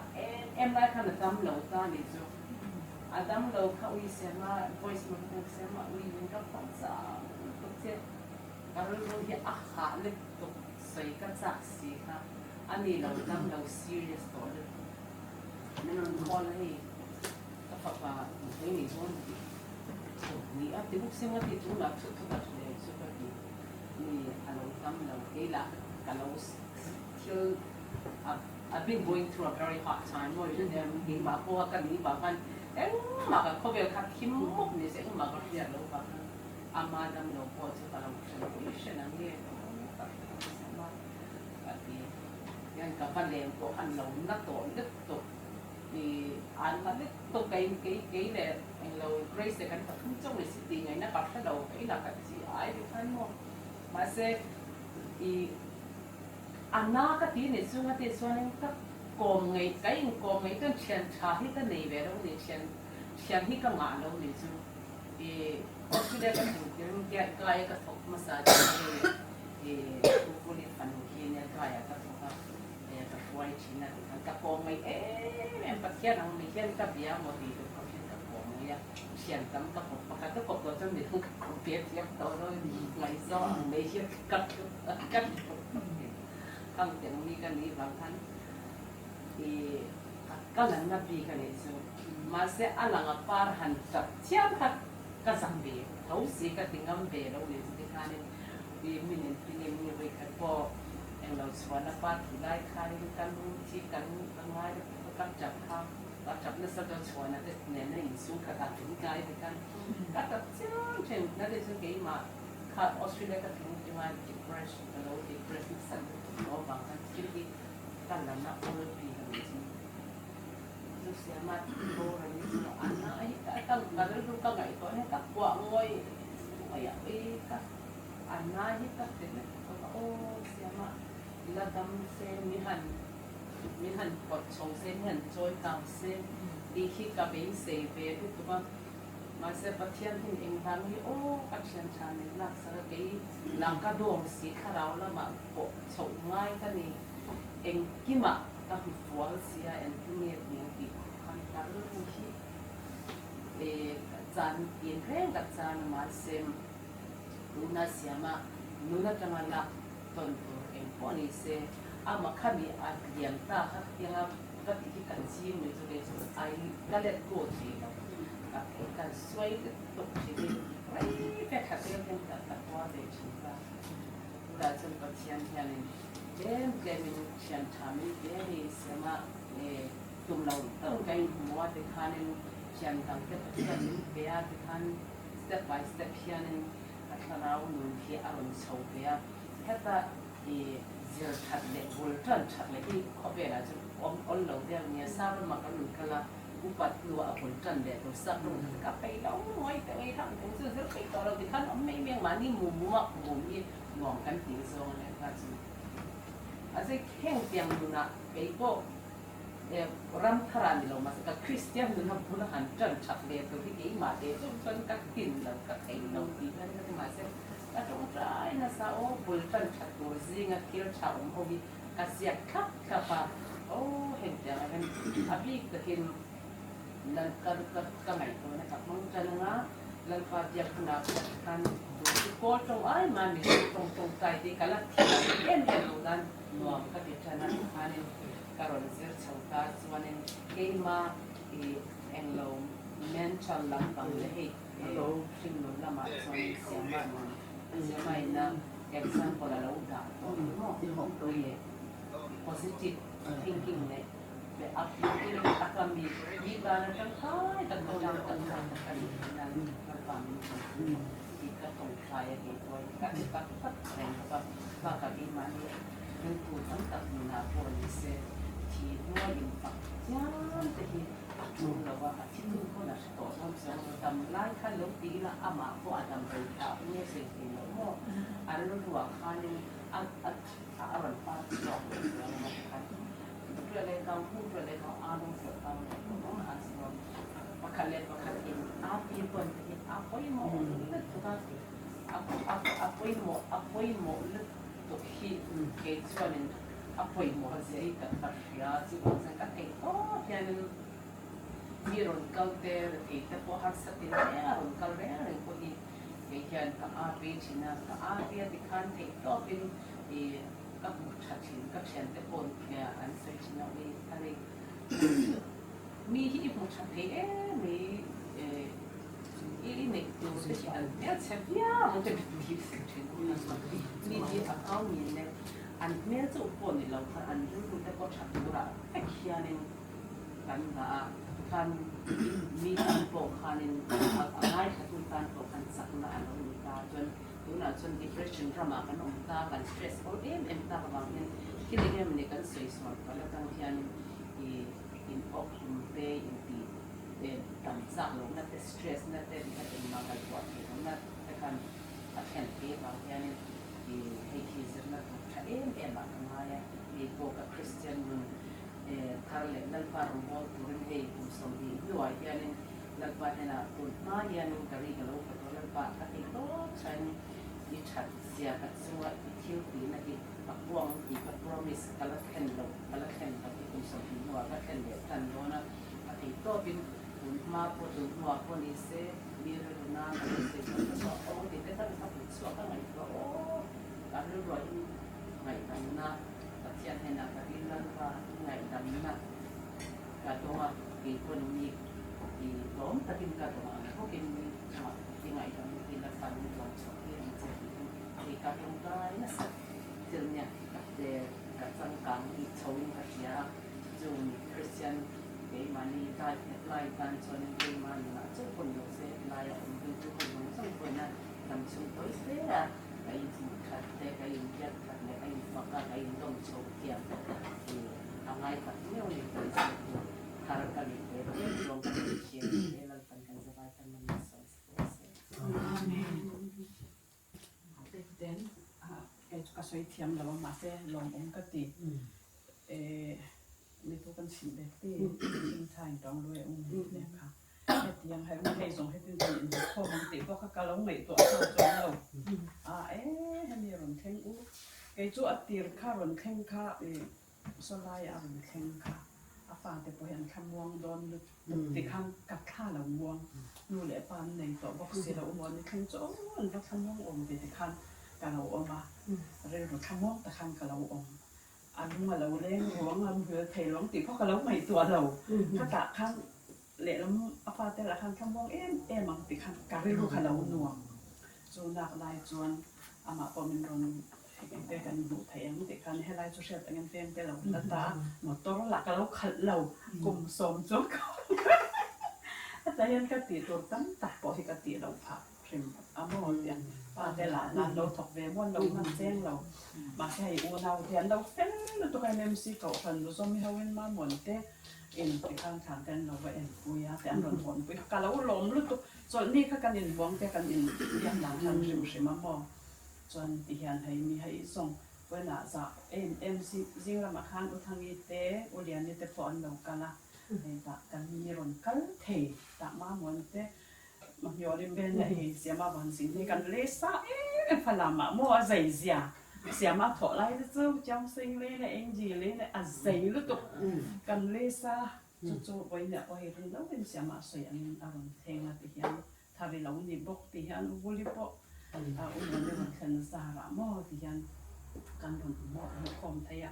ไล่คันดำเหลาตาเนี่ยจูดำเหลาเขาวิเศษมา voice มันเศษมาวิมันก็ฟังจ้าตุกเจ้าก็รู้ที่อาหารเล็กตุกใส่ก็จักสีค่ะอันนี้เราดำเหลา serious ตัวเลยนั่นมันคอเลยก็ฝักว่าไม่มีส่วนนี่อ่ะที่บุกเสียงว่าที่จุ่มแบบชุดแบบเลยชุดแบบนี้นี่เราดำเหลาเกล้ากันเราเที่ยว I've been going through a very hard time. Mo yun yung hindi makuha ka ni bakan. Makakobel ka kimok ni sa makakaya lo bakan. Amadam lo po sa parang siya nang yan. Yan kapaleng ko ang law na to dito. An na dito kay le ang law grace kan patunjong ni city ngay na kapsa daw kay lakat si ay bitan mo. Mase Anna ka tin is sunga ti suaning ka kom ngay kay kom ngay kan chen chahi ka nei vero ni chen hi ka ngalo ni su Australia ka tin kaya kaya ka sok massage kukulit panuhin ya kaya ka sok ka kuwai China ka kom ngay em patyan ang ni chen ka biya mo dito ka chen ka kom ngay chen tam ka ko pa ka ko ko tam ni ka compare ya to no ngay so ang may chen ka Kang tiang ni kan ni bang kan kalan na bi kan isu mase alang apar han chap chiam hat ka sambe thau si ka tingam be lo ni ti kan bi min ni ni we ka po en lo swana pa ti lai khai kan lu ti kan ngai ka chap ka chap na sa don swana te ne na isu ka ta ti kai ti kan ka ta chiam chen na de su ke ma ka Australia ka ti ma depression lo depression san Oh, bahkan jadi kalau nak lebih lagi, terus siapa orang itu anak kalau luka nggak itu tak kuat ngoi, ya kan anak itu kan oh siapa lagam sen mihan pot chong sen mihan joy kang sen dikhi kabin sebe itu kan masa patian hin engkang ni oh patian chane nak sara kei langka dong si kharau la ma po chou ngai ka ni eng kima ka hu fual sia en ni ni kan ta lu hi chan yin reng ka chan ma sem luna siama luna tanga la ton tu eng po ni se ama khami a diam ta ha yang ka ti kan si ni tu le ai ka let go ti kan suai tu jadi right tak ada yang tak kuat deh cinta. Udah sempat siang-siang ini, dia siang kami dia ni sama tumlau tung kain semua dekanin siang tangke pecian dia dekan step by step siang ini akanau nunti arun sau dia kata zir chatle bultan chatle ini kopera tu on lau dia ni sahaja makan kala upat dua apun can deh tu sabun kapai lau noi tapi kan tu sesuatu kalau dikan orang yang mani muak mumi ngom kan tinggal ni kan tu. Asyik heng tiang duna bego ram karan ni lo masuk ke Kristian duna pun hancan cak deh tu di mati tu kan kakin lau kakin lau di kan tu masuk. Kadang try nasa oh bultan cak tu zingat kira cak hobi kasih kap kapa oh heng tiang kan abi kakin langkah kamay ko na kapong tananga langkah dia kena kan potong ay mami tong tay di kalat yan lugan no kapitana anin karon sir chauta suanen kema englo mental lang pang lehi sino lama so siama ina example ala uda to ye positive thinking ne aplikasi akan kita nak kai tak macam kali dan berpamit kita saya gitu kita tak apa kali mana tentu tak menapur se ti dua impak jangan tadi aku lawa itu pun nak stop sama tam lain kalau tidak ama aku ada berita ini sehingga mau ada dua kali aran pas stop Pulai kau anu kau orang asal pakalet pakatin api pun apa yang mau lihat tu kan apa yang mau lihat tu hit kecuali apa yang mau hasil tak ya si orang kata oh jangan biron kau kita pohon setinanya orang kau yang pun kajian api Cina api yang dikan topin các một trà chín các chén tế bồn nhà ăn xây chín nhau đi ăn đi mi hi một trà thế mi ini nek tu spesial ya saya một cái việc gì sự chuyện mi đi ở cao nhìn này อันเนี้ยจะอุปนิเราค่ะอันที่คุณได้ก็ชัดดูละไอ้เขียนกันละกันมีการปกคันอะไรขัดตุนการปกคันสักละอันเรามีการจนดูนะจน depression รามากันองตากัน stress โอ้ตาบางเนี่ยคิดเรื่องมันกันสวยสวยก็แล้วกันเขียนin option pay in the ต่างจากเรานั่นแต่ stress นั่นแต่ที่เป็นมากันกว่าที่นั่นแต่การแข่งเกมบางอย่างเนี่ยให้คิดจะนั่นถ้าบางครั้งเนี่ยพวกคริสเตียนมันคาร์เลนนั่นพารุ่งวันตุนเฮคุณสมดีด้วยเนี่ยนั่นพาให้นะคุณมาเนี่ยนุ่งกะลีกันแล้วก็นั่นพาถ้าที่โตใช้ยิ่งชัดเสียกับสวัสดิ์ที่ที่นั่นที่ปักวงที่ปัก promise กันแล้วแข่งเรากันแล้วแข่งกับที่คุณสมดีด้วยก็แข่งเดียวกันโน่นนะที่โตเป็นคุณมาพูดถึงหัวคนนี้เสียมีเรื่องนั้นเสียก็สอบโอ้ที่แต่ถ้าทำสอบก็ไม่ก็โอ้การเรื่องรอยไม่ทำนะตัดเชียนให้นะตัดลิ้นนั่นว่าไม่ทำนะการตัวที่คนมีที่ล้มตัดลิ้นการตัวเขาเป็นที่ไม่ทำที่ละฟันลองสอบที่มันจะที่การลงกายนะสักเจอเนี่ยแต่การสังกัดที่ชาวอินเดียจูนคริสเตียนเกี่ยมันนี่ได้ไล่การชนเกี่ยมันนะทุกคนยกเสกไล่คนดูทุกคนยกทุกคนนะทำชุดตัวเสียkain tingkat, kain kiat, kain fakar, kain dom chokiat, angai katnya oleh polisi harapkan itu, dong polisi melakukan kegiatan menyesal. Then, kasih tiam lawan masa long kati, itu kan simbeti, intai dong luar ni kan. Yang hari ni song hari ni kau nanti kau kalau ngai tu asal jual ni orang tengku, keju atir kah orang tengka, solai orang tengka, apa te poyan kamuang don, tekan kakak la muang, nule pan neng tu boxi la umon kenjo, nak kamuang tekan kalau oma, relu kamuang tekan kalau anu malau leng ruang lampu telong tipu kalau ngai tu alau, kata kan lelam apa te la kan kamuang mang tekan kariru kalau nuang, so nak lai juan ama peminron te kan bu thayang te kan helai social dengan tem te lo lata motor la kalau khalau kum som jok atayan ka ti to tam ta po hi ka ti lo pha trim amo yan pa te la na lo thok ve mon lo man seng lo ma kai u nau tian lo fen to kai mem si ko kan lo som mi hawen ma mon te in te kan kan ten lo wa en pu ya te an ron hon pu ka lo lom lu to so ni ka kan in buang te kan in yang lang han rim shima moจนที่เห็นให้มีให้ส่งเวลาจะซีซิงเรามาคันอุทังยีเตอุเลียนยีเตฟอนเรากันละในตะกันมีรอนกันเทตะมาหมอนเตมันยอริมเบนเลยเสียมาวันสิ่งที่กันเลซ่าพลามาโมอาใจเสียเสียมาถอดไล่เจ้าจำสิ่งเลยเอ็งจีเลยอาใจลุตุกันเลซ่าจู่ๆไปเนี่ยไปเรื่องนั้นเป็นเสียมาสวยอันนี้อารมณ์เทงละที่เห็นถ้าเราหนีบกที่เห็นบุรีปออุ้มมันมันขันสาระหม้อที่ยันกันหล่นหม้อหม้อคอมไทย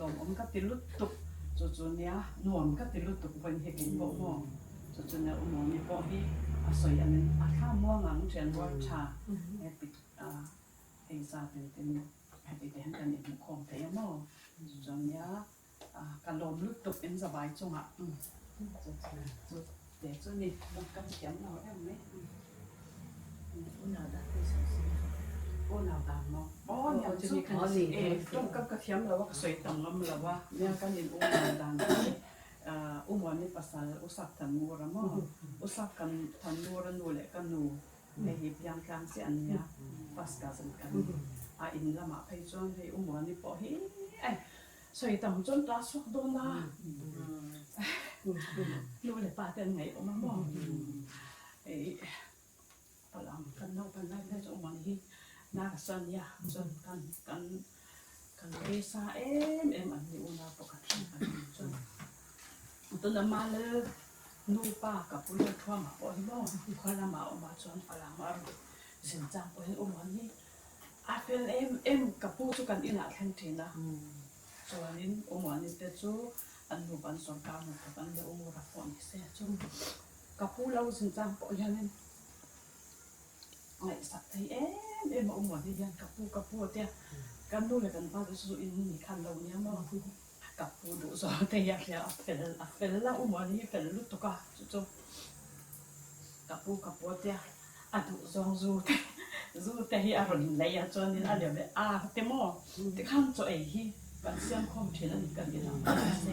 ลมก็ติลุตุกจุดๆเนี้ยหน่วมก็ติลุตุกเป็นเหตุบ่หม้อจุดๆเนี้ยอุ้มมีบ่ที่สวยอันนั้นข้าวม่วงหลังเชียนว่าชาปิดเอซาเป็นปิดแต่หันกันอีกคอมไทยหม้อจุดๆเนี้ยกันลมลุตุกเป็นสบายจังอ่ะจุดเดี๋ยวจุดนี้มันก็เขียนเราได้ไหมnào tạm mong nhà chỉมีกันสิต้องกับกระเทียมแล้วว่าสวยต่างล้ำแล้วว่าเนี่ยกันยินอุ้มดังอุ้มวันนี้ภาษาอุสักทันมูระมั้งอุสักกันทันมูระนูเล็กกันนูในหิบยางกลางเสียนเนี่ยภาษาสันกันอินละมาไปจนให้อุ้มวันนี้พอให้สวยต่างจนตาสุกโดนละนูเล็กป้าแต่ไงออกมาบอกlàm kan nấu pan lai lai trong màn hi na san ya chon kan resa em an ni una pokat kan chon to na ma le nu pa ka pu le thwa ma po hi bo khala ma o ma chon ala ma sin chang po hi o ma ni a fel em ka pu chu kan ina than thina so anin o ma ni te chu an nu ban son ka ma kan le o mo ra po ni se chu ka pu lo sin chang po ya nen ngày sắp thấy em ông nói đi ăn cà pu tia kan nu le kan pa su in ni kan lo nia moกับปูดูสอแต่อยากจะเป็นละอุโมนี่เป็นลุตุกะจุกับปูกับปูเตียอะดูซองจูแต่ฮีอารมณ์เลยจนนี่อะไรแบบเตมอที่ข้างตัวเองฮีกันเสียงคมเทนันกันยังเซ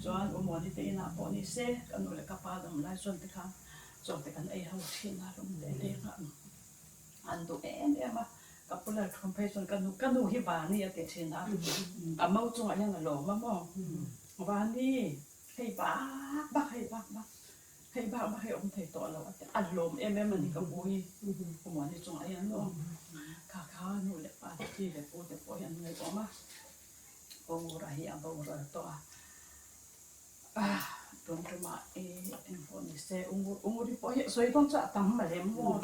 จนอุโมนี่เตียน่ะปอนี่เซกันนูเลยกับปาดมไล่จนที่ข้างจนที่กันไอ้เขาเทียนอารมณ์เลยค่ะอันตัวเองเนี่ยมากับพวกเราคอมเพลชันกันดูที่บ้านนี่เด็กเช่นนั้นเมาจังอะไรนั่นหรอมาบ้านนี่ให้บ้าให้อมเทตัวเราอารมณ์มันกับบุยผมว่าที่จังอะไรนั่นหรอข้าหนูเล็กป้าที่เล็กปูแต่ปูยังไงก็มาปูอะไรอย่างปูอะไรตัวตรงที่มาเอ็นพอนี่เซอุ้งที่ปูสวยต้องจะทำมาเล่มว่า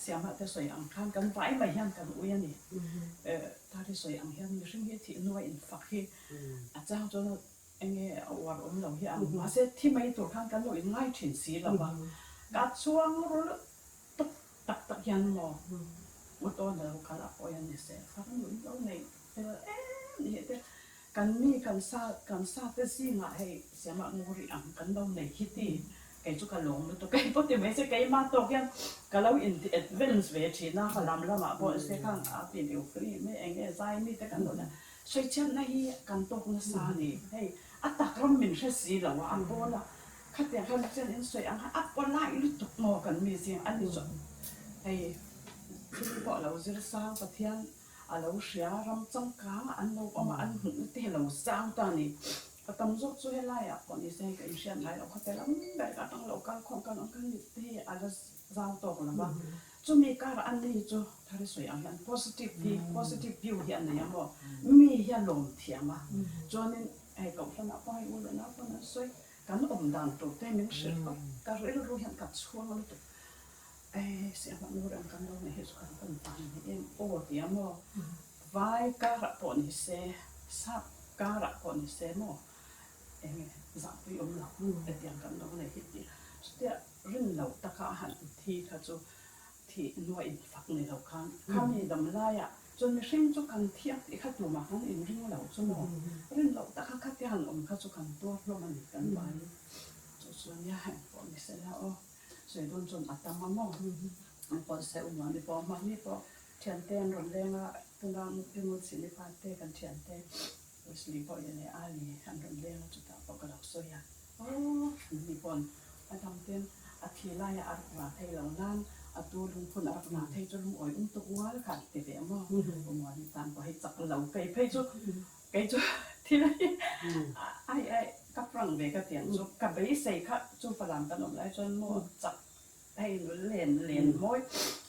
เสียมาแต่สวยอังคารกันไว้ไม่ยันกันอุ้ยนี่ถ้าที่สวยอังคารมีสิ่งที่นัวอินฟักที่อาจารย์จนเองว่าเราเห็นมาเสร็จที่ไม่ตัวข้างกันเราอินง่ายถึงสีแล้วว่ากัดช่วงรู้ตักยันหมอว่าตอนเราขาดอุ้ยนี่เสียฟังหนุนเราในนี่แต่กันมีกันซาแต่สิ่งอะไรเสียมางูริอังกันเราในคิดที่ไก่จุกกะหลงแล้วตัวไก่พอดีไม่ใช่ไก่มาตกยังก็เราอินที่เอ็ดเวนส์เวทีน่าขลำละมาพอเสียข้างปีเดียวฟรีไม่เองใจมีแต่กันหมดนะช่วยเช่นนั้นกันตกนัสานี่ให้ตักรำมินเช่สีละว่าอันโบละขัดอย่างขัดเช่นนี้สวยอันอัปปนไล่ลุตกหมอกันมีเสียงอันนี้ส่วนให้พอเราจะสร้างประเทศเราเสียรำจังกลางอันเราเอามาอันหุ่นที่เราสร้างตอนนี้ก็ต้องยกช่วยไล่ก่อนที่จะให้เชียนไล่เราเขาแต่ละแบบก็ต้องเราการของกันที่อะไรสร้างตัวกันว่าจะมีการอันนี้จะถ้าได้สวยอันนั้น positive view เห็นอย่างบ่มีเห็นลมเทียมมาจนนี้ไอ้กับคนนั้นไปอุ่นนั้นคนนั้นสวยกันอมดันตัวเต็มมันเสียก็เรื่องรู้เห็นกับช่วงนั้นตัวเสียมันรู้เรื่องกันเราในเหตุการณ์ต่างๆเองโอ้เทียมว่าไว้การปนเสียสับการปนเสียมั้งจับไปอมหลับเตียงกันเราในเหตุสุดท้ายเรื่องเราตะขาหันที่เขาจะที่นัวอินฝักในเราข้างมีดำลายจนเรื่องจุกันเทียบที่เขาตัวมาข้างอินเรื่องเราจนหมดเรื่องเราตะขาคัดที่หันเขาจุกันตัวเพราะมันกันไว้ส่วนนี้แห่งปนเสียแล้วสวยโดนจนอัตมามองปนเสียอุมาดิปอมันนี่ปอเทียนเต้นรำแรงตรงนั้นเป็นมุสิลิพาเต้กันเทียนเต้สลีปอยในอาลีอันรำแรงจุดตาปกเราสวยนี่ปนอาทำเต้นอาทิไลอาร์มาไทยเหล่านั้นตัวลุงพลอาร์มาไทยจนลุงอ๋อยตัวแล้วค่ะเดี๋ยวมั่งผมว่าที่ตามก็ให้จับเหล่าไก่จุที่ไหนไอ้กับฝรั่งเบกเตียงจุกับไปใส่ข้าจุฝรั่งกันออกแล้วจนมั่วจับให้เล่นม้อย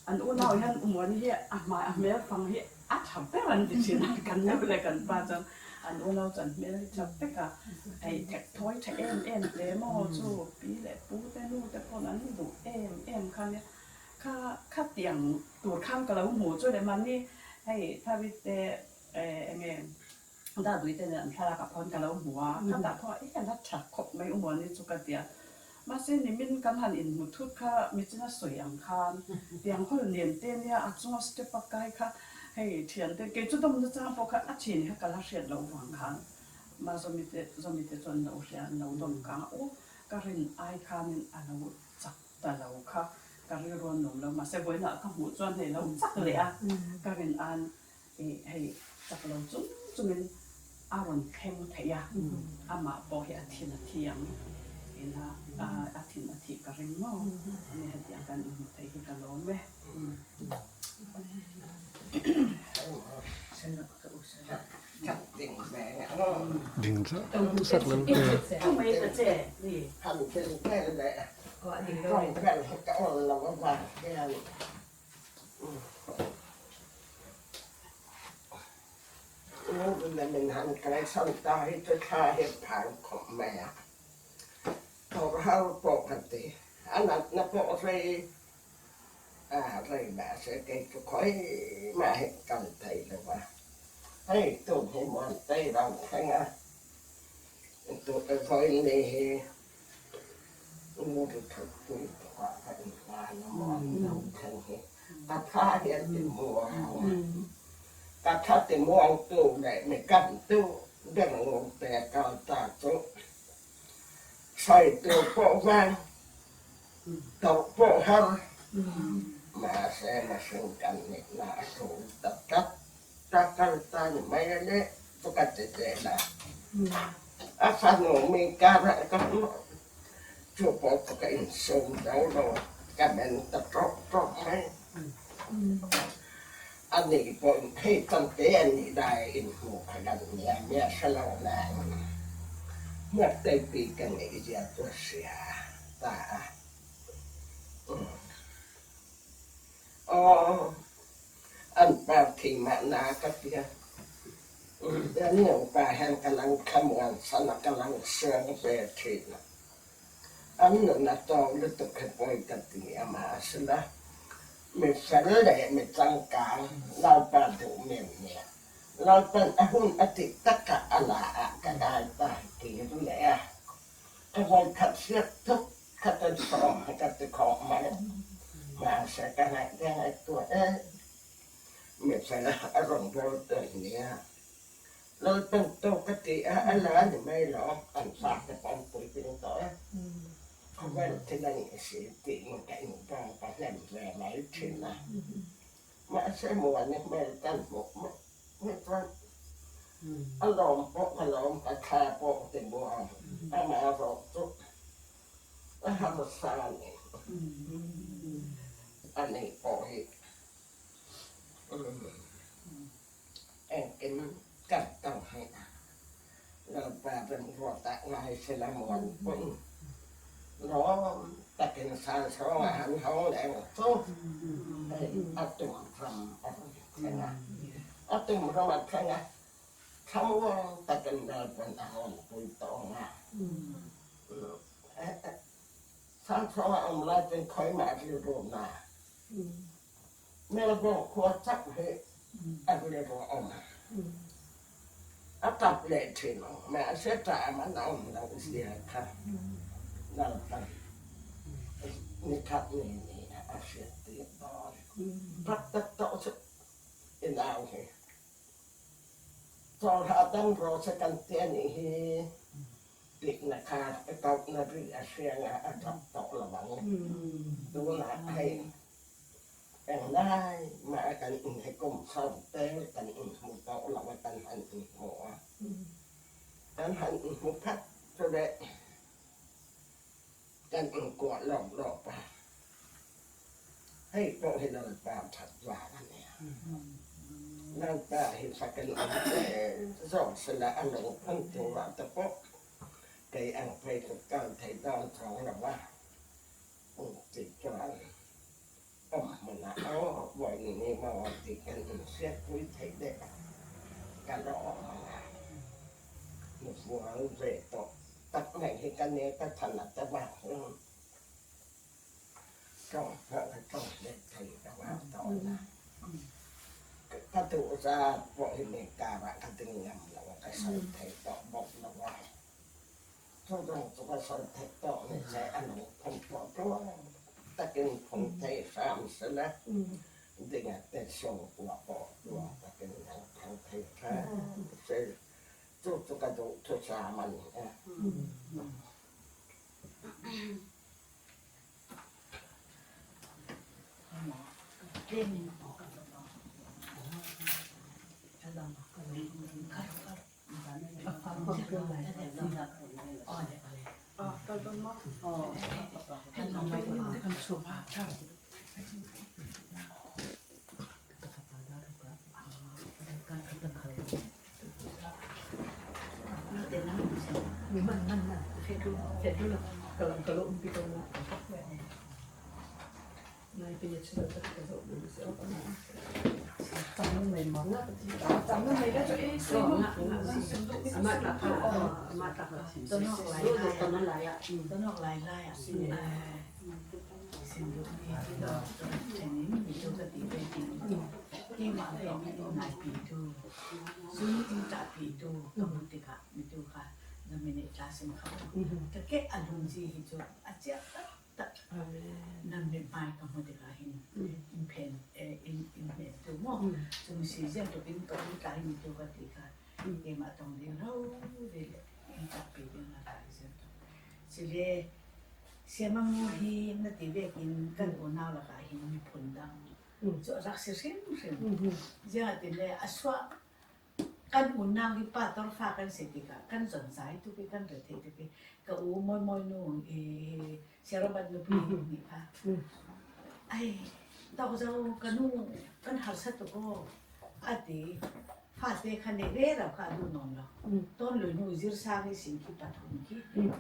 อันอุ้นเอาอย่างอุ้มวันนี้มาเมื่อฟังที่ทำเป็นวันที่ชินกันเนี่ยเลยกันป้าจังอันอุ้นเอาจันเมื่อจับเป็กไอ้แท็กทอยแท็กเลยมั่วจูปีเลยปูแต่นู่นแต่พอนั้นดูข้างเนี้ยข้าเตียงตูดข้างกับเราหมูช่วยแต่มันนี่ให้ถ้าวิเตไงได้ดูแต่เนี่ยถ้าเรากับพรกับเราหัวข้าแต่พอนัดฉักขบไม่อุ้มวันนี้จุกเตียมาเส้นนี่มินกันหันอินมุทุกข้ามิจิน่าสวยอังคารเตียงเขาเนียนเต้นเนี่ยอัดจงสเตปปากไก่ค่ะให้เทียนเต้นเกี่ยวจุดตรงนั้นจ้าพอค่ะอัดชินค่ะกันละเสียเราหวังคันมาสมิเตจนเราเสียเราตรงกลางโอ้การินไอคานินอันเราจับแต่เราค่ะการเรียนรู้เรามาเสวยน่ะก็หูจวนให้เราจักเลยการินอันให้จักเราจุมินอารมณ์เข้มเทียอามาบอกให้อาทิตย์เที่ยงนะอาทิตย์ที่การินมั่งนี่ให้ที่กันไทยที่กันร้อนเว้ยดิ่งซะสักนั้นทำไมจะเจ๊นี่ทำเป็นแค่ไหนก็อันนี้ ร้องแค่ก็เราก็ว่าแค่มันหันไกลสั่งตาให้จะฆ่าเหตุผ่านของแม่พอเขาปกติอันนั้นนับว่าอะไรแบบเสกก็ค่อยมาให้กันไทยเลยว่าให้ตัวให้มันไต้เราแค่ไงตัวก็ค่อยนี่มูดถูกคุยกว่ากันว่าน้ำมันเราแค่นี้ตาผ้าเห็นเป็นหัวเขา Kata temuan tu dek mekan tu dengan tekal tu saya tu pokok tau pokok masa masingkan ni nasu tetap takkan tanya mana ni bukan cecela asal no mengkara kan cuba pakai insum dah kamen terprok mai anh này còn hay tâm tế anh này đại in một cái đàn nhà salon này một tay bị cái này giờ tôi xia ta anh ba thì mà na cái kia anh nhiều ba hàng cái lăng khăm ngan san cái lăng sương về thịt anh là to lúc tôi cái bôi cái tiền mà xin đó mình phải lệ mình tăng càng lao bàn thủ mình nhẹ lao bàn hun ở thì tất cả là cái đại tài kỳ lệ cái hồi thật siết thức cái tên phòng hay cái tên khó mà sẽ cái này tuổi mình phải là rộng vô tình nhẹ lao bàn tôi cái gì là thì mấy lo ăn sạch cái con tuổi tiền tuổi không phải thế là những sự kiện cái những cái làm về máy trên là mà sẽ mua những mấy cái một mấy con anh làm cái kha bộ thì mua anh mà rồi chút anh học được sao này anh này bỏ hết em cái cắt tàu hay là bà bên ruột tại ngay sẽ là một con nó ta kinh san số mà hắn không để một số ở tụm from thế nào ở tụm from mặt thế nào không ta kinh đời bên nào tụi tổ nào san số ông lại trên khói mà đi rồi nào nếu có khoa chắc hết anh đi rồi ông ở tập lệ thì nó mẹ sẽ trả mà nó gì hết Nalpan ni kat ni asyik tiada. Praktek tak se inau he. So hatan rosakan tian ni dik nak kau nabi asyik ngah tak lawang. Tu nak hai. Yang lain mak akan ingin kum sampai kan ingin tak lawang kan ingin mau. Kan ingin mukat sudahกันกอดหลอกไปให้โปให้เราตามถัดว่ากันเนี่ยนั่นตาเห็นสักกันสองสละอันหลงพันตัวว่าตะปกไก่อังไปกับการไทยดอนทองหรือว่าจิตจวนมันเอาบ่อยนี่มาติดกันเสียคุยไทยเด็กกันรอหนุหัวเรตกตัดไหนให้กันเนี่ยก็ถนัดจะบ้างก็เพราะต้องเด็กไทยแต่ว่าต่อนะก็ถูกจะบอกให้เมกาว่ากันตึงงำแล้วก็สอนไทยต่อบอกแล้วว่าทุกอย่างก็สอนไทยต่อในใจอันนี้ผมบอกเพราะว่าตะกินผมไทยสามสินะดึงแต่ส่งตัวบอกตัวตะกินทางไทยแท้เสร็จทุกกระดูกทุกสามันKalau kita nak naik pergi cerita kita boleh siapa nak tamu memang tamu mereka tu amat tak tenok layak sindu ni kita ini itu ketika ini mana ini naik itu sini tidak itu kemudian itu kan namanya klasin kau kakek alunji itu aja tak namanya pai kemudian ini pen itu mau cuma nu si jen to bin to ni kai ni to ka ti ka e ma tong de ro de le in ta pe de na ta jen to si le si ma mu hi na ti ve kin kan o na la ka hi mi phun dang so rak se sim sim ja ti le aswa kan un na ki pa tor fa kan se ti ka kan zon sai tu ki kan re te ti ka u moi nu e se ro ban nu pi ni pa ai tao giờ cái nu cái hạt sắt tụi cô à thì phát để khăn để về rồi cả đủ non rồi tôn lười nuôi giữ sang cái sinh khí bắt hồn khí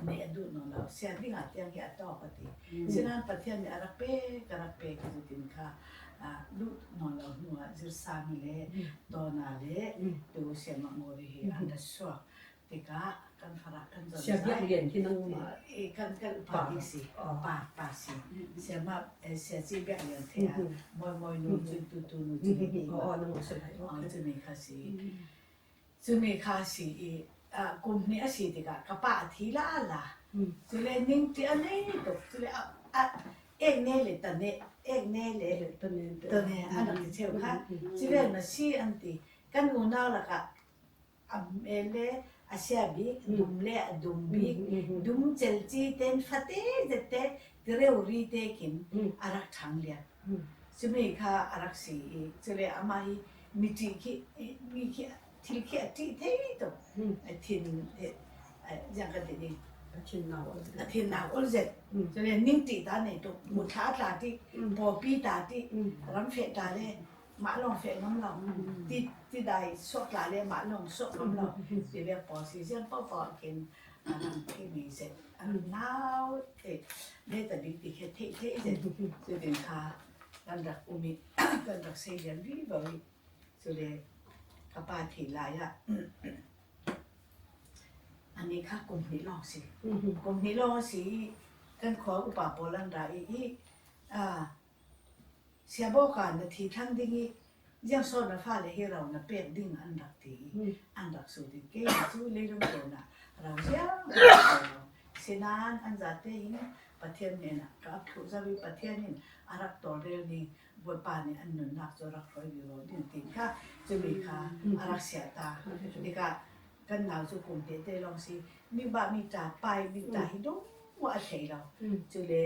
để đủ non rồi xem đi hạt tiếng cái to cái thì cho nên bắt thiên này arap cái gì cả à đủ non rồi nuôi giữ sang cái to nào đấy từ xem mà ngồi thì ăn được xóa thì cả kan farak kan zon siya bien kinang ma kan pa si pa si siya si biak yan thea moi nu tu nu ji nang sa chu me kha si kum ni asi ti ka pa thi la la chu le ning ti ane to chu le ek ne le ta ne to ne ana ti cheu kha chu le na si an ti kan nu na la ka ele asia bi dum le dum bi dum chel chi ten phate jete greu ri te kin arak thang lia chumi kha arak si chule amai miti ki mi ki thil ki ti te to thin jang ka ni thin na ol jet chule ning ti ta nei to mu tha ta ti bo pi ta ti ram phe ta le mã lòng phệ ngắm lòng ti đài sốt lại lên mã lòng sốt ngắm lòng thì việc bỏ xí riêng bỏ kiến làm cái gì sẽ nào thì đây là bị thế rồi rồi đến khá cần đặt umi cần đặt xây dựng đi rồi rồi để các bạn thì lại anh ấy khác cùng ní lo xí cần khó của bà bố lần đại ý xe bó cả thì thăng đi giang so na pha le he rau na pek ding an rak ti an rak su ti ke chu le rum ko na rau sia sinan an za te hin pathian ne na ka thu za wi pathian hin arak to re ni bo pa ni an nun nak zo rak roi wi ro din tin ka chu mi kha arak sia ta ni ka kan nau chu kum te te long si mi ba mi ta pai mi ta hi do wa thei lo chu le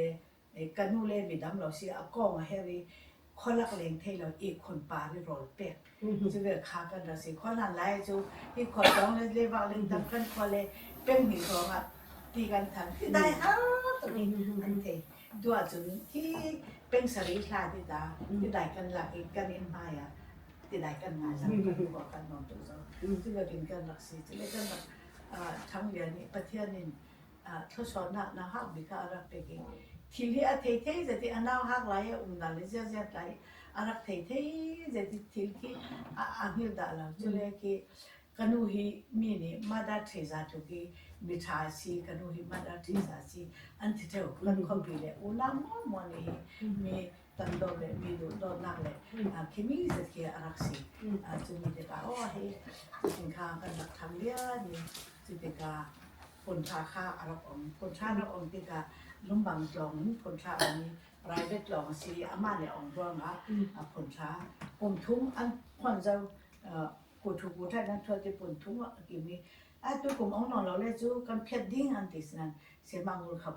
kanu le mi dam lo si a kong a heriคนลักเลงเทเราอีกคนป่าที่โรยเป็ดจะเกิดขากันเราสิคนนั้นไล่จูอีกคนต้องเลยว่าเรื่องทำกันคนเลยเป็นหนึ่งสองตีกันทันที่ได้ตัวนี้อันเทตัวจุนที่เป็นสรีระที่ได้กันหลักอีกกันอินไปที่ได้กันมาสักกันกว่ากันนอนตัวเราที่เราเป็นกันหลักสิที่เรากันหลักทั้งเดือนนี้ประเทศนี้ทศนาหักบิกาอารักเปกิทีนี้เทจะที่อันนั้นหักไหลนั่นเลยจะไหลอารักเทจะที่ทีนี้อันนี้ได้แล้วจุเลยที่กันหูฮีมีนี่มาได้เทศะทุกีมิถาสีกันหูฮีมาได้เทศะสีอันที่เท่ากันคอมพิวเตอร์อุลามมันนี่มีตันโดเลยมีดูโดนักเลยคิมิจะที่อารักสีจุมีเด็กโอ้เฮ้สินค้ากันหลักทางเลี้ยนี่จุดเด็กคนชาค่าอารักคนชาอารักที่กาลุ่มบางจองคนชาอันนี้รายได้จองสีอามาเนี่ยองค์รวมคนชาปุ่มทุ่งอันคนเจ้ากูถูกกูท่านนั้นช่วยจะปุ่มทุ่งกี่มีตัวกลุ่มองค์นอนเราเลยจูกันเพียดดิ้งอันติสนั้นเสียมังงูขับ